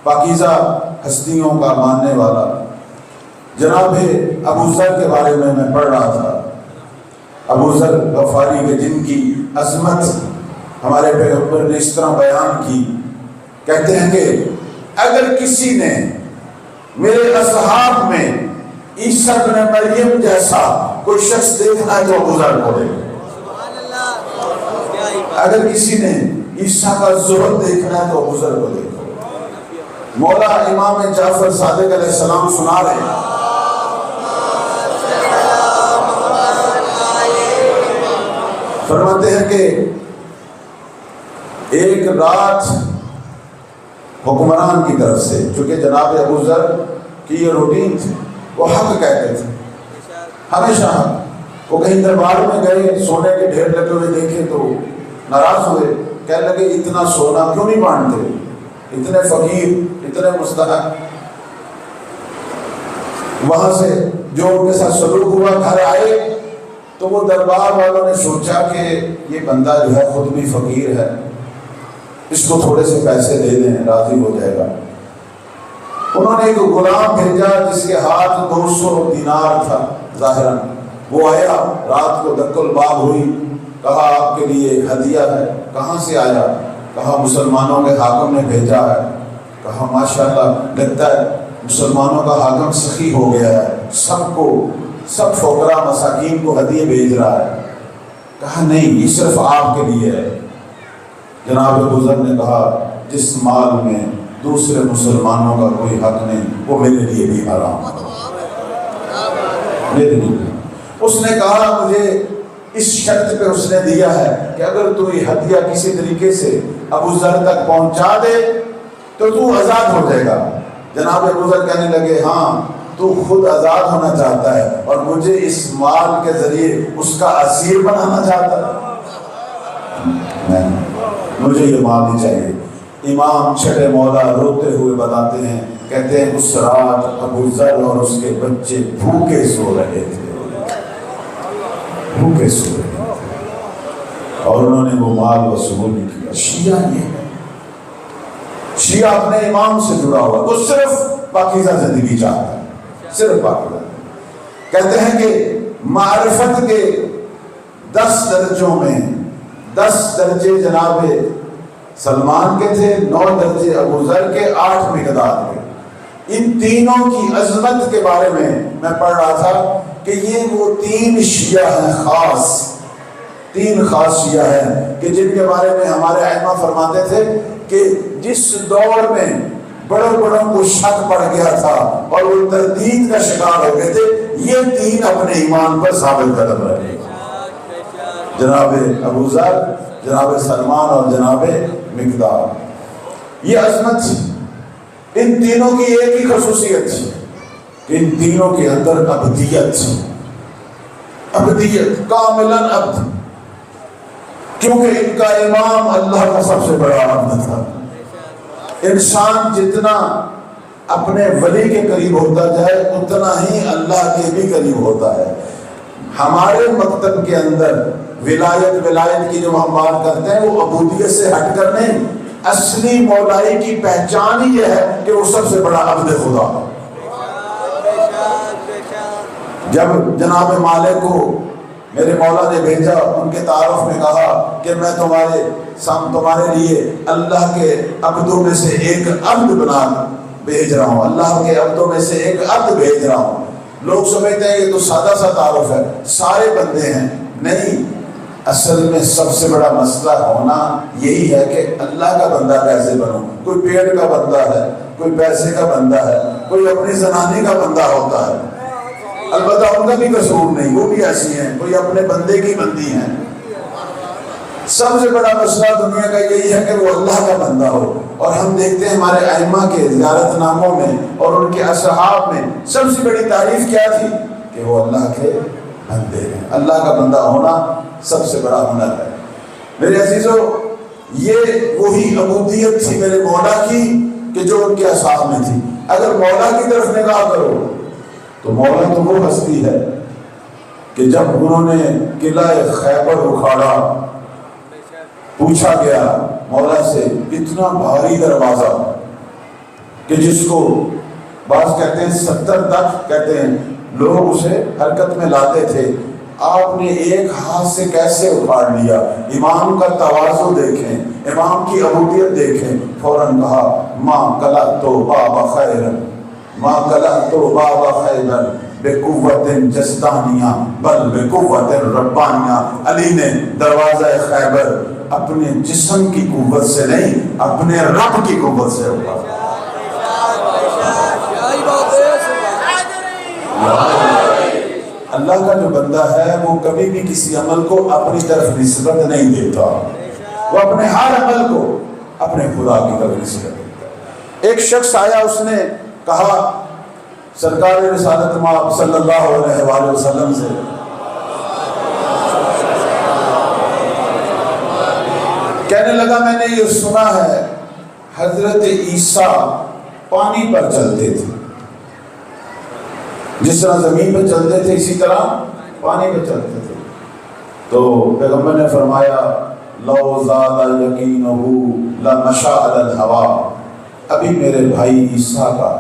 پاکیزہ ہستیوں کا ماننے والا۔ جناب ابو ذر کے بارے میں پڑھ رہا تھا، ابو ذر غفاری کے جن کی عظمت ہمارے پیغمبر نے اس طرح بیان کی، کہتے ہیں کہ اگر کسی نے میرے اصحاب میں عیسیٰ بن مریم جیسا کوئی شخص دیکھنا ہے تو ابو ذر کو دیکھے۔ اگر کسی نے عیسیٰ کا زہد دیکھنا ہے تو ابو ذر کو دیکھو۔ مولا امام جعفر صادق علیہ السلام سنا رہے ہیں، فرماتے ہیں کہ ایک رات حکمران کی طرف سے، چونکہ جناب ابو ذر کی یہ روٹین تھی، وہ حق کہتے تھے ہمیشہ حق۔ وہ کہیں دربار میں گئے، سونے کے ڈھیر لگے ہوئے دیکھے تو ناراض ہوئے، کہنے لگے اتنا سونا کیوں نہیں بانٹتے، اتنے فقیر، اتنے مستحق۔ وہاں سے جو ان کے ساتھ سلوک ہوا، گھر آئے تو وہ دربار والوں نے سوچا کہ یہ بندہ جو ہے خود بھی فقیر ہے، اس کو تھوڑے سے پیسے دے دیں، راضی ہو جائے گا۔ انہوں نے ایک غلام بھیجا جس کے ہاتھ 200 دینار تھا ظاہراً۔ وہ آیا، رات کو دق الباب ہوئی، کہا آپ کے لیے ایک ہدیہ ہے۔ کہاں سے آیا؟ کہا مسلمانوں کے حاکم نے بھیجا ہے۔ کہا ماشاءاللہ، لگتا ہے مسلمانوں کا حاکم سخی ہو گیا ہے، سب فقراء مساکین کو ہدیے بھیج رہا ہے۔ کہا نہیں یہ صرف آپ کے لیے ہے۔ جناب ابو ذر نے کہا جس مال میں دوسرے مسلمانوں کا کوئی حق نہیں وہ میرے لیے بھی حرام، میرے لیے۔ اس نے کہا مجھے اس شرط پہ اس نے دیا ہے کہ اگر تو یہ ہدیہ کسی طریقے سے ابو ذر تک پہنچا دے تو تو آزاد ہو جائے گا۔ جناب ابو ذر کہنے لگے ہاں تو خود آزاد ہونا چاہتا ہے اور مجھے اس مال کے ذریعے اس کا اسیر بنانا چاہتا ہے، نہیں مجھے یہ مال نہیں چاہیے۔ امام چھٹے مولا روتے ہوئے بتاتے ہیں، کہتے ہیں اس رات ابو ذر اور اس کے بچے بھوکے سو رہے تھے، بھوکے سو رہے تھے اور انہوں نے وہ مال وصول نہیں کیا۔ شیعہ یہ ہے، شیعہ اپنے امام سے جڑا ہوا، وہ صرف پاکیزہ زندگی چاہتا ہے، صرف پاکیزہ۔ کہتے ہیں کہ معرفت کے 10 درجوں میں 10 درجے جناب سلمان کے تھے، 9 درجے ابو ذر کے، 8 مقداد کے۔ ان تینوں کی عظمت کے بارے میں پڑھ رہا تھا کہ یہ وہ 3 شیعہ ہیں، تین خاص شیعہ ہیں کہ جن کے بارے میں ہمارے ائمہ فرماتے تھے کہ جس دور میں بڑوں کو شک پڑ گیا تھا اور وہ تردید کا شکار ہو گئے تھے، یہ 3 اپنے ایمان پر ثابت قدم رہے، جناب ابو ذر، جناب سلمان اور جناب مقداد۔ یہ عظمت تھی، ان تینوں کی ایک ہی خصوصیت تھی کہ ان تینوں کے اندر ابدیت تھی، ابدیت، کاملاً عبد، کیونکہ ان کا امام اللہ کا سب سے بڑا عبد تھا۔ انسان جتنا اپنے ولی کے قریب ہوتا جائے اتنا ہی اللہ کے بھی قریب ہوتا ہے۔ ہمارے مکتب کے اندر ولایت کی جو ہم بات کرتے ہیں وہ عبودیت سے ہٹ کر نہیں، اصلی مولائی کی پہچان ہی یہ ہے کہ وہ سب سے بڑا عبد خدا ہے۔ جب جناب مالک کو میرے مولا نے بھیجا، ان کے تعارف میں کہا کہ میں تمہارے لیے اللہ کے عبدوں میں سے ایک عبد بنا بھیج رہا ہوں، اللہ کے عبدوں میں سے ایک عبد بھیج رہا ہوں۔ لوگ سمجھتے ہیں یہ تو سادہ سا تعارف ہے، سارے بندے ہیں، نہیں، اصل میں سب سے بڑا مسئلہ ہونا یہی ہے کہ اللہ کا بندہ کیسے بنوں۔ کوئی پیڑ کا بندہ ہے، کوئی پیسے کا بندہ ہے، کوئی اپنی زنانی کا بندہ ہوتا ہے، البتہ ان کا بھی قصور نہیں، وہ بھی ایسی ہیں، کوئی اپنے بندے کی بندی ہیں۔ سب سے بڑا مسئلہ دنیا کا یہی ہے کہ وہ اللہ کا بندہ ہو، اور ہم دیکھتے ہیں ہمارے ائمہ کے زیارت ناموں میں اور ان کے اصحاب میں سب سے بڑی تعریف کیا تھی کہ وہ اللہ کے بندے ہیں۔ اللہ کا بندہ ہونا سب سے بڑا ہنر ہے۔ میرے عزیزو، یہ وہی عبودیت تھی میرے مولا کی کہ جو ان کے اصحاب میں تھی۔ اگر مولا کی طرف نگاہ کرو تو مولا تو وہ ہستی ہے کہ جب انہوں نے قلعہ خیبر اکھاڑا، پوچھا گیا مولا سے اتنا بھاری دروازہ کہ جس کو بعض کہتے ہیں 70 تک کہتے ہیں لوگ اسے حرکت میں لاتے تھے، آپ نے ایک ہاتھ سے کیسے اکھاڑ لیا؟ امام کا تواضع دیکھیں، امام کی عبودیت دیکھیں۔ فوراً کہا ماں کلأت باب خیر، ماں کلأت باب خیر بقوت جسدانیہ بل بقوت ربانیہ۔ علی نے دروازہ خیبر اپنے جسم کی قوت سے نہیں، اپنے رب کی قوت سے اکھاڑا۔ اللہ کا جو بندہ ہے وہ کبھی بھی کسی عمل کو اپنی طرف نسبت نہیں دیتا، وہ اپنے ہر عمل کو اپنے خدا کی طرف نسبت دیتا ہے۔ ایک شخص آیا، اس نے کہا سرکار رسالت مآب صلی اللہ علیہ وآلہ وسلم سے، کہنے لگا میں نے یہ سنا ہے حضرت عیسیٰ پانی پر چلتے تھے، جس طرح زمین پہ چلتے تھے اسی طرح پانی پہ چلتے تھے۔ تو پیغمبر نے فرمایا لو زاد یقینہ لمشى علی الهوى، ابھی میرے بھائی عیسیٰ کا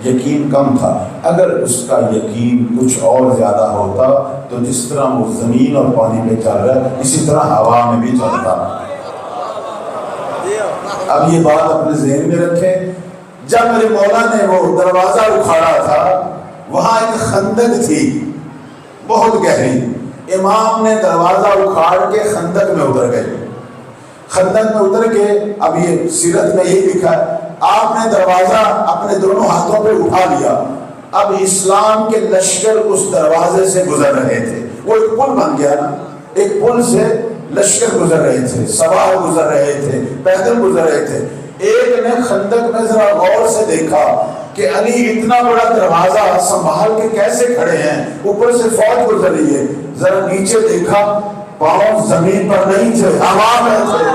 یقین کم تھا، اگر اس کا یقین کچھ اور زیادہ ہوتا تو جس طرح وہ زمین اور پانی پہ چل رہا ہے اسی طرح ہوا میں بھی چلتا۔ اب یہ بات اپنے ذہن میں رکھیں، جب میرے مولا نے وہ دروازہ اکھاڑا تھا وہاں ایک خندق تھی بہت گہری، امام نے دروازہ اکھاڑ کے خندق میں اتر گئے. خندق میں اتر کے اب یہ سیرت میں یہی لکھا ہے آپ نے دروازہ اپنے دونوں ہاتھوں پہ اٹھا لیا. اب اسلام کے لشکر اس دروازے سے گزر رہے تھے. وہ ایک پل بن گیا نا, ایک پل سے لشکر گزر رہے تھے, سوار گزر رہے تھے, پیدل گزر رہے تھے. ایک نے خندق میں ذرا غور سے دیکھا کہ علی اتنا بڑا دروازہ سنبھال کے کیسے کھڑے ہیں, اوپر سے فوج گزر رہی ہے. ذرا نیچے دیکھا, پاؤں زمین پر نہیں تھے, ہوا میں تھے.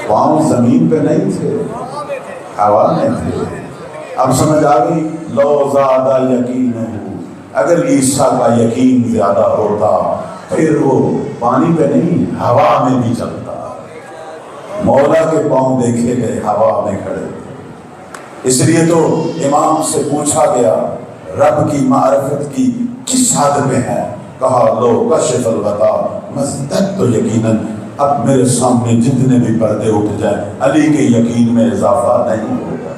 پاؤں زمین پہ نہیں تھے, ہوا میں تھے. اب سمجھ آ گئی, لو زیادہ یقین ہو, اگر عیسیٰ کا یقین زیادہ ہوتا پھر وہ پانی پہ نہیں ہوا میں بھی چلتا. مولا کے پاؤں دیکھے گئے ہوا میں کھڑے. اس لیے تو امام سے پوچھا گیا رب کی معرفت کی کس حد میں ہے, کہا لو کشف الغطا مزدد تو یقیناً اب میرے سامنے جتنے بھی پردے اٹھ جائیں علی کے یقین میں اضافہ نہیں ہوگا.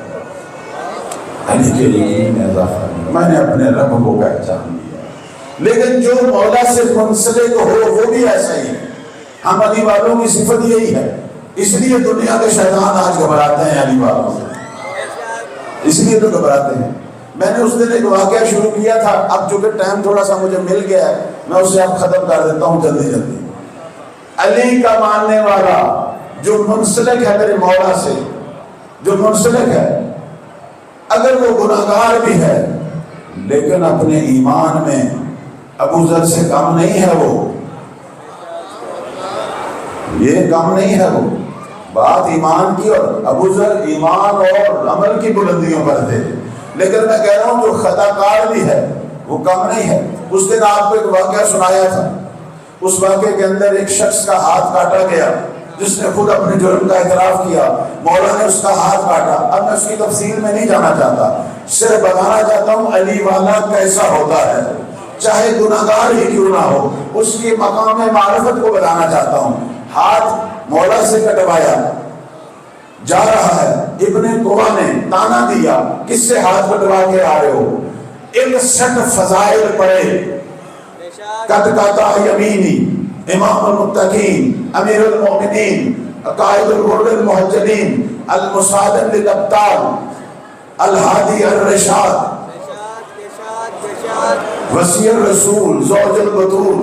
علی کے یقین میں اضافہ نہیں. میں نے اپنے رب کو پہچان لیا. لیکن جو مولا سے منسلک ہو وہ بھی ایسا ہی ہے. ہم علی والوں کی صفت یہی ہے. اس لیے دنیا کے شیطان آج گھبراتے ہیں علی والوں سے, اس لیے تو گھبراتے ہیں. میں نے اس دن ایک واقعہ شروع کیا تھا, اب جو کہ ٹائم تھوڑا سا مجھے مل گیا ہے میں اسے اب ختم کر دیتا ہوں جلدی جلدی. علی کا ماننے والا جو منسلک ہے میرے مولا سے, جو منسلک ہے, اگر وہ گناہگار بھی ہے لیکن اپنے ایمان میں ابو ذر سے کم نہیں ہے. وہ یہ کم نہیں ہے. وہ بات ایمان کی, اور ابو ذر ایمان اور عمل کی بلندیوں پر تھے. لیکن میں کہہ رہا ہوں جو خطا کار بھی ہے وہ کم نہیں ہے. اس دن آپ کو ایک واقعہ سنایا تھا. اس واقعے کے اندر ایک شخص کا ہاتھ کاٹا گیا جس نے خود اپنے جرم کا اعتراف کیا. مولا نے اس کا ہاتھ کاٹا. اب میں اس کی تفصیل میں نہیں جانا چاہتا, صرف بتانا چاہتا ہوں علی والا کیسا ہوتا ہے, چاہے گناہگار ہی کیوں نہ ہو. اس کی مقام معرفت کو بتانا چاہتا ہوں. ہاتھ مولا سے کٹوایا جا رہا ہے. ابن قوا نے تانا دیا, کس سے ہاتھ کٹوا کے آ رہے ہو؟ 61 فضائل پڑھے. قد قطع یمینی, امام المتقین, امیر المؤمنین, قائد الغر المحجلین, المصادم للابطال, الہادی الرشاد, وسیع الرسول, زوج البطول,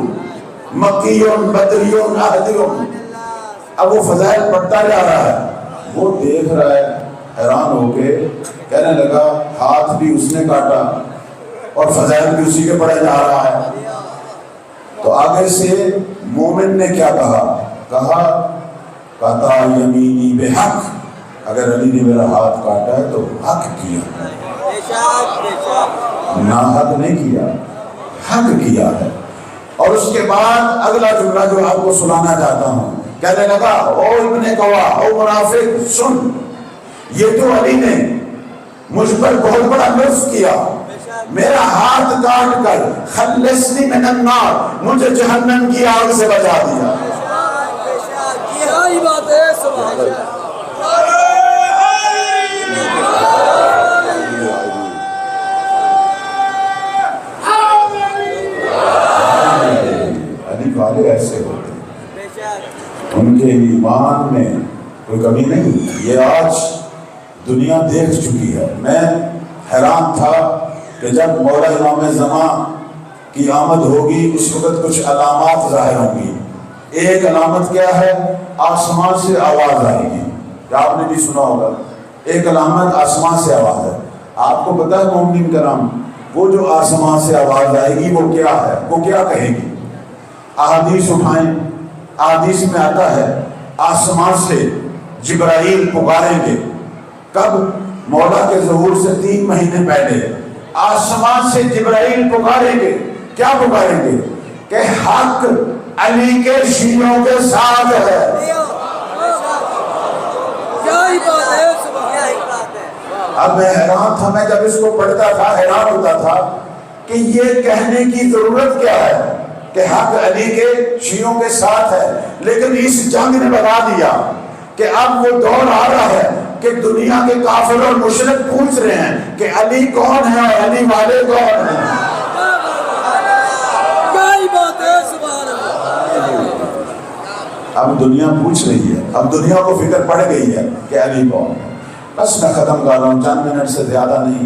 مکیون بدریون احدیون. اب وہ فضائل پڑھتا جا رہا ہے. وہ دیکھ رہا ہے حیران ہو کے, کہنے لگا ہاتھ بھی اس نے کاٹا اور فضائل بھی اسی کے پڑھے جا رہا ہے. تو آگے سے مومن نے کیا کہا قطع یمینی بحق, اگر علی نے میرا ہاتھ کاٹا ہے تو حق کیا, نہ حق نہیں کیا, حق کیا ہے. اور اس کے بعد اگلا جملہ جو آپ کو سنانا چاہتا ہوں, کہنے لگا او ابن قوا, او منافق سن, یہ تو علی نے مجھ پر بہت بڑا لطف کیا, میرا ہاتھ کاٹ کر خلصنی من النار, مجھے جہنم کی آگ سے بچا دیا. یہی بات ہے. سبحان اللہ. علی والے ایسے ہوتے ہیں, ان کے ایمان میں کوئی کمی نہیں. یہ آج دنیا دیکھ چکی ہے. میں حیران تھا کہ جب مولا امام زمان کی آمد ہوگی اس وقت کچھ علامات ظاہر ہوں گی. ایک علامت کیا ہے؟ آسمان سے آواز آئے گی. آپ نے بھی سنا ہوگا, ایک علامت آسمان سے آواز ہے. آپ کو پتا ہے مومنین کرام, وہ جو آسمان سے آواز آئے گی وہ کیا ہے, وہ کیا کہے گی؟ احادیث اٹھائیں, احادیث میں آتا ہے آسمان سے جبرائیل پکاریں گے. کب؟ مولا کے ظہور سے 3 مہینے پہلے آسمان سے جبرائیل پکاریں گے. کیا پکاریں گے؟ کہ حق علی کے شیعوں کے ساتھ ہے. اب میں حیران تھا, میں جب اس کو پڑھتا تھا حیران ہوتا تھا کہ یہ کہنے کی ضرورت کیا ہے. کہ حق علی کے شیعوں کے ساتھ ہے، لیکن اس جنگ نے بتا دیا کہ اب وہ دور آ رہا ہے کہ دنیا کے کافر اور مشرک پوچھ رہے ہیں کہ علی کون ہے اور علی والے کون ہیں۔ اب دنیا پوچھ رہی ہے، اب دنیا کو فکر پڑ گئی ہے کہ علی کون ہے۔ بس میں ختم کر رہا ہوں، چند منٹ سے زیادہ نہیں۔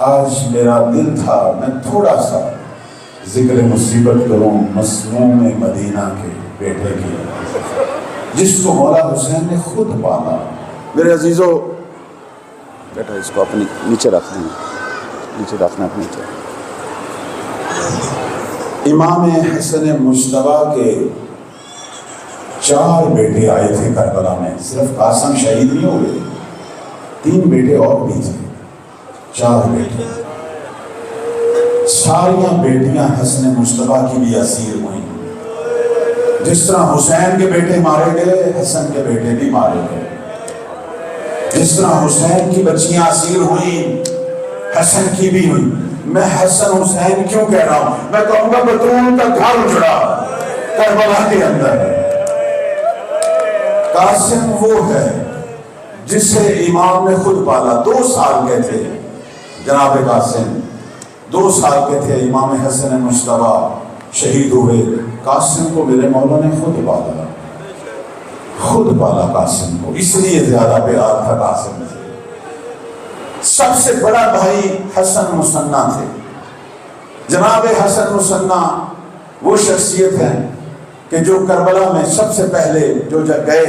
آج میرا دل تھا میں تھوڑا سا ذکر مصیبت کروں مسموم مدینہ کے بیٹے کی، جس کو مولا حسین نے خود پالا۔ میرے عزیزو، بیٹا اس کو اپنی نیچے رکھ دیں، نیچے رکھنا اپنے نیچے۔ امام حسن مجتبیٰ کے 4 بیٹے آئے تھے کربلا میں، صرف قاسم شہید نہیں ہوئے، 3 بیٹے اور بھی تھے، 4 بیٹے۔ ساریاں بیٹیاں حسن مجتبیٰ کی بھی اسیر ہوئیں۔ جس طرح حسین کے بیٹے مارے گئے، حسن کے بیٹے بھی مارے گئے۔ جس طرح حسین کی بچیاں اسیر ہوئیں، حسن کی بھی ہوئی۔ میں حسن حسین کیوں کہہ رہا ہوں؟ میں کہوں گا بطول کا گھر اجڑا کربلا کے اندر۔ قاسم وہ ہے جسے امام نے خود پالا۔ 2 سال کے تھے جناب قاسم، 2 سال کے تھے امام حسن مجتبیٰ شہید ہوئے۔ قاسم کو میرے مولا نے خود پالا، خود پالا قاسم کو، اس لیے زیادہ پیار تھا قاسم سے۔ سب سے بڑا بھائی حسن مثنیٰ تھے۔ جناب حسن مثنیٰ وہ شخصیت ہے کہ جو کربلا میں سب سے پہلے جو گئے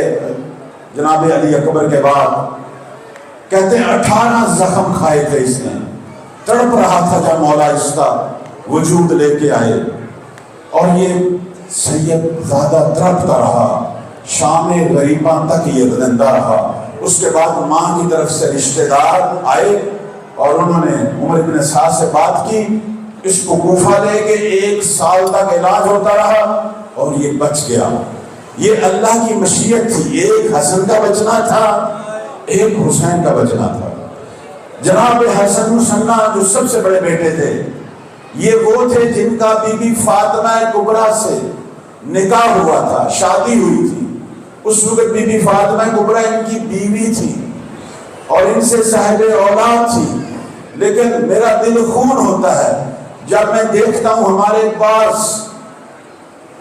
جناب علی اکبر کے بعد، کہتے ہیں 18 زخم کھائے تھے اس نے، تڑپ رہا تھا جب مولا اس کا وجود لے کے آئے۔ اور یہ سید زیادہ تڑپتا رہا، شام غریباں تک یہ زندہ رہا۔ اس کے بعد ماں کی طرف سے رشتہ دار آئے اور انہوں نے عمر بن سعد سے بات کی، اس کو کوفہ لے کے 1 سال تک علاج ہوتا رہا اور یہ بچ گیا۔ یہ اللہ کی مشیت تھی، ایک حسن کا بچنا تھا، ایک حسین کا بچنا تھا۔ جناب حسن مثنیٰ جو سب سے بڑے بیٹے تھے، یہ وہ تھے جن کا بی بی فاطمہ کبریٰ سے نکاح ہوا تھا، شادی ہوئی تھی۔ اس وقت بی بی فاطمہ کبریٰ ان کی بیوی تھی اور ان سے صاحب اولاد تھی۔ لیکن میرا دل خون ہوتا ہے جب میں دیکھتا ہوں ہمارے پاس،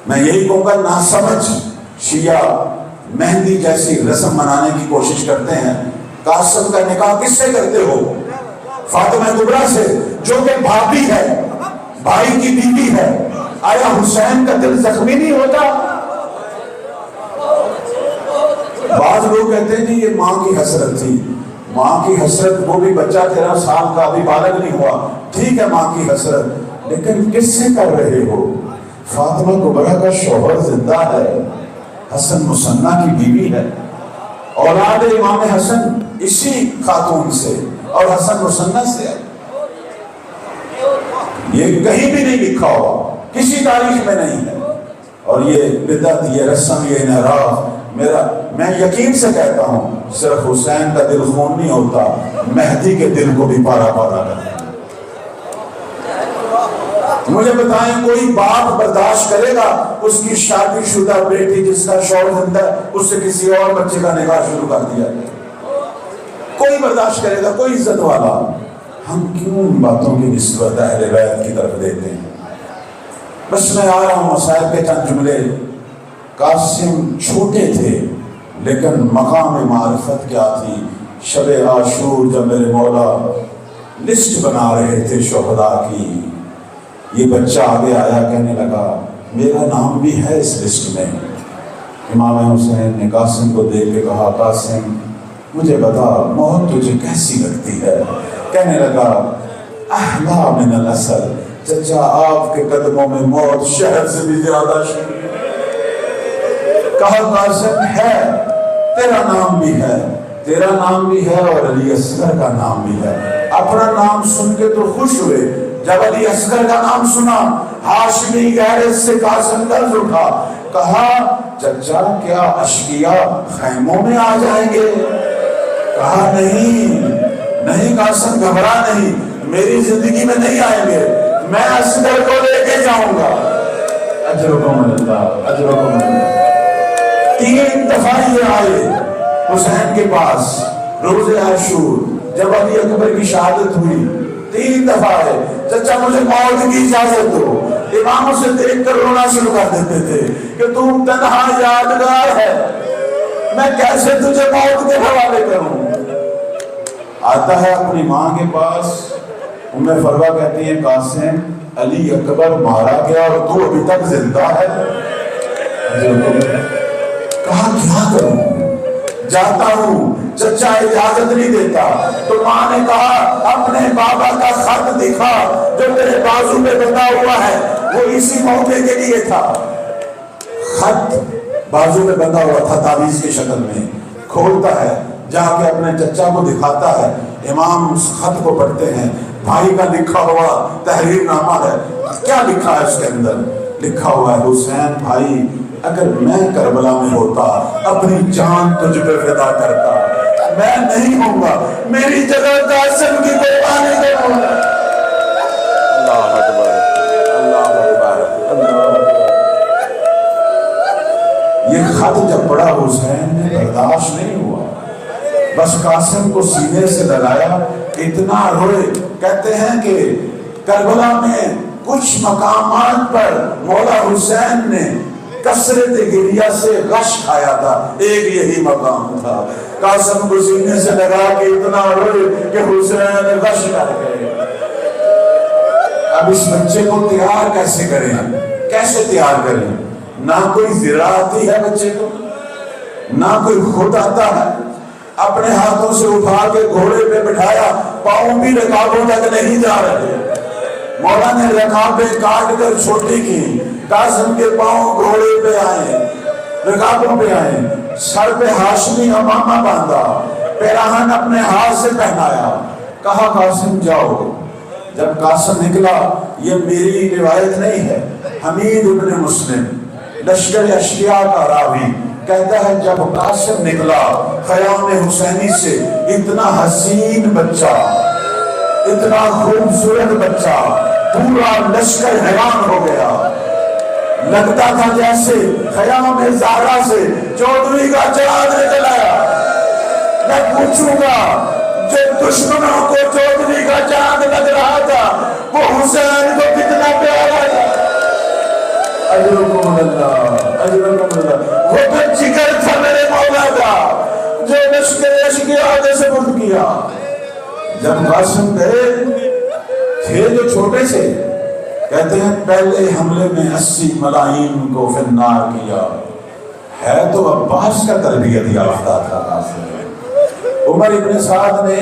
میں یہی کہوں گا ناسمجھ شیعہ مہندی جیسی رسم منانے کی کوشش کرتے ہیں۔ قاسم کا نکاح کس سے کرتے ہو؟ فاطمہ کبریٰ سے، جو کہ بھابی ہے، بھائی کی بیوی ہے۔ آیا حسین کا دل زخمی نہیں ہوتا؟ بعض لوگ کہتے ہیں جی یہ ماں کی حسرت تھی۔ ماں کی حسرت، وہ بھی بچہ 13 سال کا ابھی بالغ نہیں ہوا، ٹھیک ہے ماں کی حسرت، لیکن کس سے کر رہے ہو؟ فاطمہ کبریٰ کا شوہر زندہ ہے، حسن مثنیٰ کی بیوی ہے، اولاد امام حسن اسی خاتون سے اور حسن مثنیٰ سے ہے۔ یہ کہیں بھی نہیں لکھا ہوا، کسی تاریخ میں نہیں ہے۔ اور یہ بدعت، یہ رسم، یہ انحراف، میں یقین سے کہتا ہوں صرف حسین کا دل خون نہیں ہوتا، مہدی کے دل کو بھی پارا پارا کرتا ہے۔ مجھے بتائیں کوئی باپ برداشت کرے گا اس کی شادی شدہ بیٹی جس کا شوہر زندہ ہے اس سے کسی اور بچے کا نکاح شروع کر دیا جائے؟ کوئی برداشت کرے گا؟ کوئی عزت والا؟ ہم کیوں ان باتوں کی نسبت اہل بیت کی طرف دیتے ہیں؟ بس میں آ رہا ہوں مسائل کے چند جملے۔ قاسم چھوٹے تھے لیکن مقام معرفت کیا تھی۔ شب عاشور جب میرے مولا لسٹ بنا رہے تھے شہداء کی، یہ بچہ آگے آیا، کہنے لگا میرا نام بھی ہے اس لسٹ میں۔ امام حسین نے قاسم کو دیکھ کے کہا قاسم مجھے بتا موت تجھے کیسی لگتی ہے؟ کہنے لگا احلا من الاسل، چچا آپ کے قدموں میں موت شہد سے بھی زیادہ شہید۔ کہا قاسم ہے، تیرا نام بھی ہے، تیرا نام بھی ہے اور علی اصغر کا نام بھی ہے۔ اپنا نام سن کے تو خوش ہوئے، جب علی اصغر کا نام سنا ہاشمی غیرت سے قاسم درز اٹھا۔ کہا چچا کیا اشقیاء خیموں میں آ جائیں گے؟ کہا نہیں قاسم گھبرا نہیں، میری زندگی میں نہیں آئیں گے، میں اصغر کو لے کے جاؤں گا۔ اجرکم اللہ اجرکم اللہ۔ 3 دفعہ یہ آئے حسین کے پاس روز عاشور جب علی اکبر کی شہادت ہوئی، 3 دفعہ آئے، چچا مجھے موت کی اجازت دو۔ امام اسے دیکھ کر رونا شروع کر دیتے تھے کہ تم تنہا یادگار ہے، میں کیسے تجھے موت کے حوالے کروں۔ آتا ہے اپنی ماں کے پاس، ام فروہ کہتی ہے قاسم علی اکبر مارا گیا اور تو ابھی تک زندہ ہے۔ کہا کیا کروں، جاتا ہوں، چچا اجازت نہیں دیتا، تو ماں نے کہا اپنے بابا کا خط دکھا جو تیرے بازو پہ بندھا ہوا ہے، وہ اسی موقع کے لیے تھا۔ خط بازو پہ بندھا ہوا تھا تعویذ کی شکل میں، کھولتا ہے، جا کے اپنے چچا کو دکھاتا ہے، امام اس خط کو پڑھتے ہیں، بھائی کا لکھا ہوا تحریر نامہ ہے۔ کیا لکھا ہے اس کے اندر؟ لکھا ہوا ہے حسین بھائی اگر میں کربلا میں ہوتا اپنی جان تجھ پہ فدا کرتا، میں نہیں ہوں گا، میری جگہ قاسم کی قربانی کروں گا۔ اللہ اکبر اللہ اکبر اللہ۔ یہ خط جب پڑھا حسین نے برداشت نہیں ہوا، بس قاسم کو سینے سے لگایا، اتنا روئے۔ کہتے ہیں کہ کربلا میں کچھ مقامات پر مولا حسین نے کثرت گریہ سے غش کھایا تھا، ایک یہی مقام تھا۔ قاسم کو سینے سے لگا کے اتنا روئے کہ حسین غش کر گئے۔ اب اس بچے کو تیار کیسے کریں، کیسے تیار کریں؟ نہ کوئی زرا آتی ہے بچے کو، نہ کوئی خود آتا ہے، اپنے ہاتھوں سے اٹھا کے گھوڑے پہ بٹھایا، پاؤں بھی رکابوں تک نہیں جا رہے، مولا نے رکابیں کاٹ کر چھوٹی کی، قاسم کے پاؤں گھوڑے پہ آئے، رکابوں پہ آئے، سر پہ ہاشمی امامہ باندھا، پیراہن اپنے ہاتھ سے پہنایا، کہا قاسم جاؤ۔ جب قاسم نکلا، یہ میری روایت نہیں ہے، حمید ابن مسلم لشکر اشقیاء کا راوی کہتا ہے جب قاسم نکلا خیام حسینی سے، اتنا حسین بچہ، اتنا خوبصورت بچہ، پورا لشکر حیران ہو گیا۔ لگتا تھا جیسے خیام زہرا سے چودھری کا چراغ نکل آیا۔ میں پوچھوں گا جو دشمنوں کو چودھری کا چاند لگ رہا تھا وہ حسین کو کتنا پیارا تھا۔ اجرکم اللہ اجرکم اللہ۔ وہ تو جگر تھا میرے مولا کا جو لشکر اشقیاء سے برد کیا۔ جب قاسم گئے تھے جو چھوٹے سے، کہتے ہیں پہلے حملے میں 80 ملاعین کو فی النار کیا، ہے تو عباس کا تربیت یافتہ تھا قاسم۔ عمر ابن سعد نے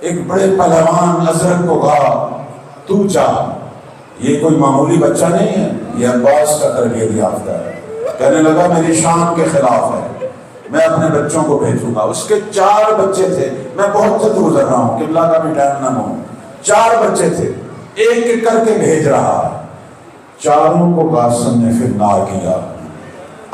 ایک بڑے پہلوان ازرق کو کہا تو چاہ، یہ کوئی معمولی بچہ نہیں ہے، یہ عباس کا تربیت یافتہ ہے۔ کہنے لگا میری شان کے خلاف ہے، میں اپنے بچوں کو بھیجوں گا۔ اس کے 4 بچے تھے، میں بہت جلد گزر رہا ہوں، قبلہ کا بھی ٹائم نہ ہو، 4 بچے تھے، ایک ایک کر کے بھیج رہا، چاروں کو قاسم نے پھر نار کیا۔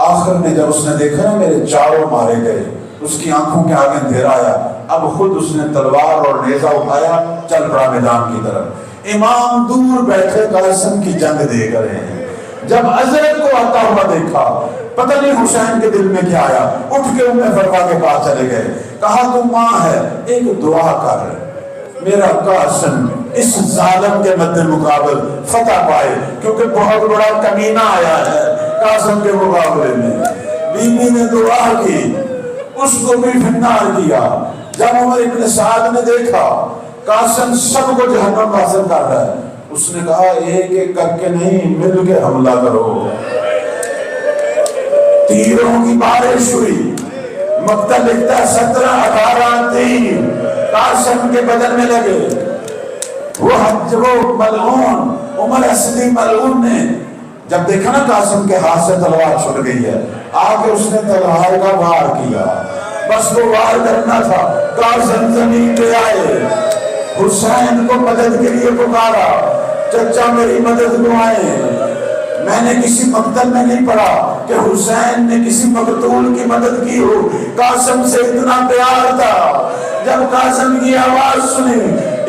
آخر میں جب اس نے دیکھا نا میرے 4 مارے گئے، اس کی آنکھوں کے آگے اندھیرا آیا، اب خود اس نے تلوار اور نیزہ اٹھایا، چل پڑا میدان کی طرف۔ امام دور بیٹھے قاسم کی جنگ دیکھ رہے ہیں۔ جب ازرق کو آتا ہوا دیکھا، پتہ نہیں حسین کے دل میں کیا آیا، اٹھ کے ام فروہ کے پاس چلے گئے، کہا تو ماں ہے ایک دعا کر، میرا قاسم اس ظالم کے مد مقابل فتح پائے، کیونکہ بہت بڑا کمینہ آیا ہے قاسم کے مقابلے میں۔ بی بی نے دعا کی، اس کو بھی فنار کیا۔ جب عمر ابن سعد نے دیکھا قاسم سب کو جہنم حاصل کر رہا ہے، اس نے کہا ایک ایک کر کے نہیں، مل کے حملہ کرو۔ تیروں کی بارش ہوئی، مقتل لکھتا 17-18 تیر قاسم کے بدن میں لگے۔ وہ ملعون عمر اسدی ملعون نے جب دیکھا نا قاسم کے ہاتھ سے تلوار چھوٹ گئی ہے، آگے اس نے تلوار کا وار کیا، بس وہ وار کرنا تھا۔ قاسم زمین پہ آئے، حسین کو مدد کے لیے پکارا، چچا میری مدد کو آئے۔ میں نے کسی مقتل میں نہیں پڑھا کہ حسین نے کسی مقتول کی مدد کی ہو، قاسم سے اتنا پیار تھا۔ جب قاسم کی آواز سنی،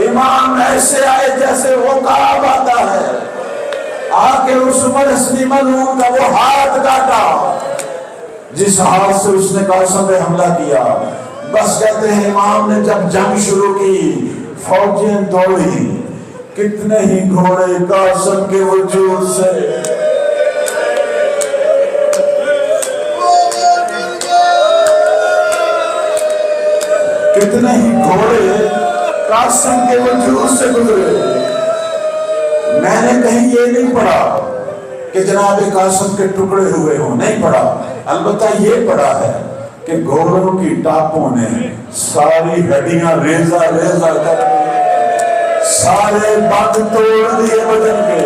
امام ایسے آئے جیسے عقاب آتا ہے، آ کے اس عمر حسنی ملعون کا وہ ہاتھ کاٹا جس ہاتھ سے اس نے قاسم پہ حملہ کیا. بس کہتے ہیں امام نے جب جنگ شروع کی فوجیں دوڑی, کتنے ہی گھوڑے قاسم کے وجود سے کتنے ہی گھوڑے قاسم کے وجود سے گزرے. میں نے کہیں یہ نہیں پڑھا کہ جناب قاسم کے ٹکڑے ہوئے ہوں, نہیں پڑھا. البتہ یہ پڑھا ہے کہ گھوڑوں کی ٹاپوں نے ساری ہڈیاں ریزہ ریزہ کر سارے بند توڑ دیے بدن کے.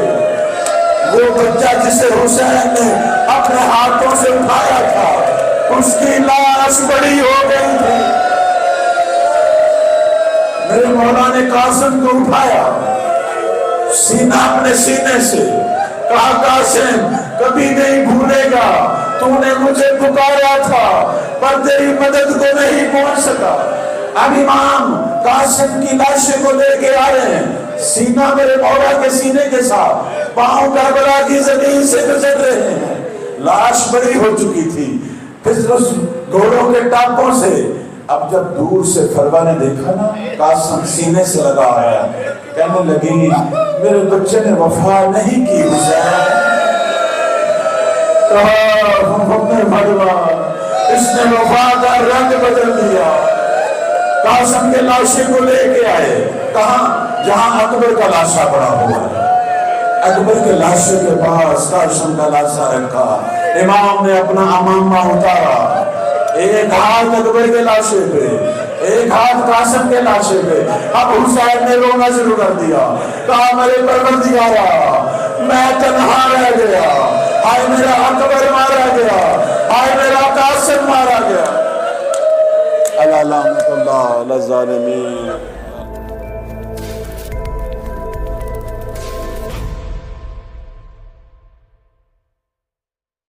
وہ بچہ جسے حسین نے اپنے ہاتھوں سے اٹھایا تھا اس کی لاش بڑی ہو گئی تھی. میرے مولا نے قاسم کو اٹھایا, سینہ اپنے سینے سے, کہا قاسم کبھی نہیں بھولے گا تو نے مجھے پکارا تھا پر تیری مدد کو نہیں پہنچ سکا. اب امام قاسم کی لاشیں کو لے کے آئے ہیں, سینہ میرے مولا کے سینے کے ساتھ, پاؤں کربلا کی زمین سے گزر رہے ہیں. لاش بڑی ہو چکی تھی پھر اس گھوڑوں کے ٹاپوں سے. اب جب دور سے فروا نے دیکھا نا قاسم سینے سے لگا آیا, کہنے لگی میرے بچے نے وفا نہیں کی حسین. اس نے وفا کا رنگ بدل دیا. قاسم کے لاشے کو لے کے آئے, کہاں جہاں اکبر کا لاشا پڑا ہوا ہے. اکبر کے لاشے کے پاس قاسم کا لاشا رکھا. امام نے اپنا امامہ اتارا, ایک ہاتھ اکبر کے لاشے پہ, ایک ہاتھ قاسم کے لاشے پہ. اب حسین نے رونا شروع کر دیا, کہا میرے پروردگارا میں تنہا رہ گیا, ہائے میرا اکبر مارا گیا, ہائے میرا قاسم مارا گیا. اللہ لعنت اللہ علی الظالمین.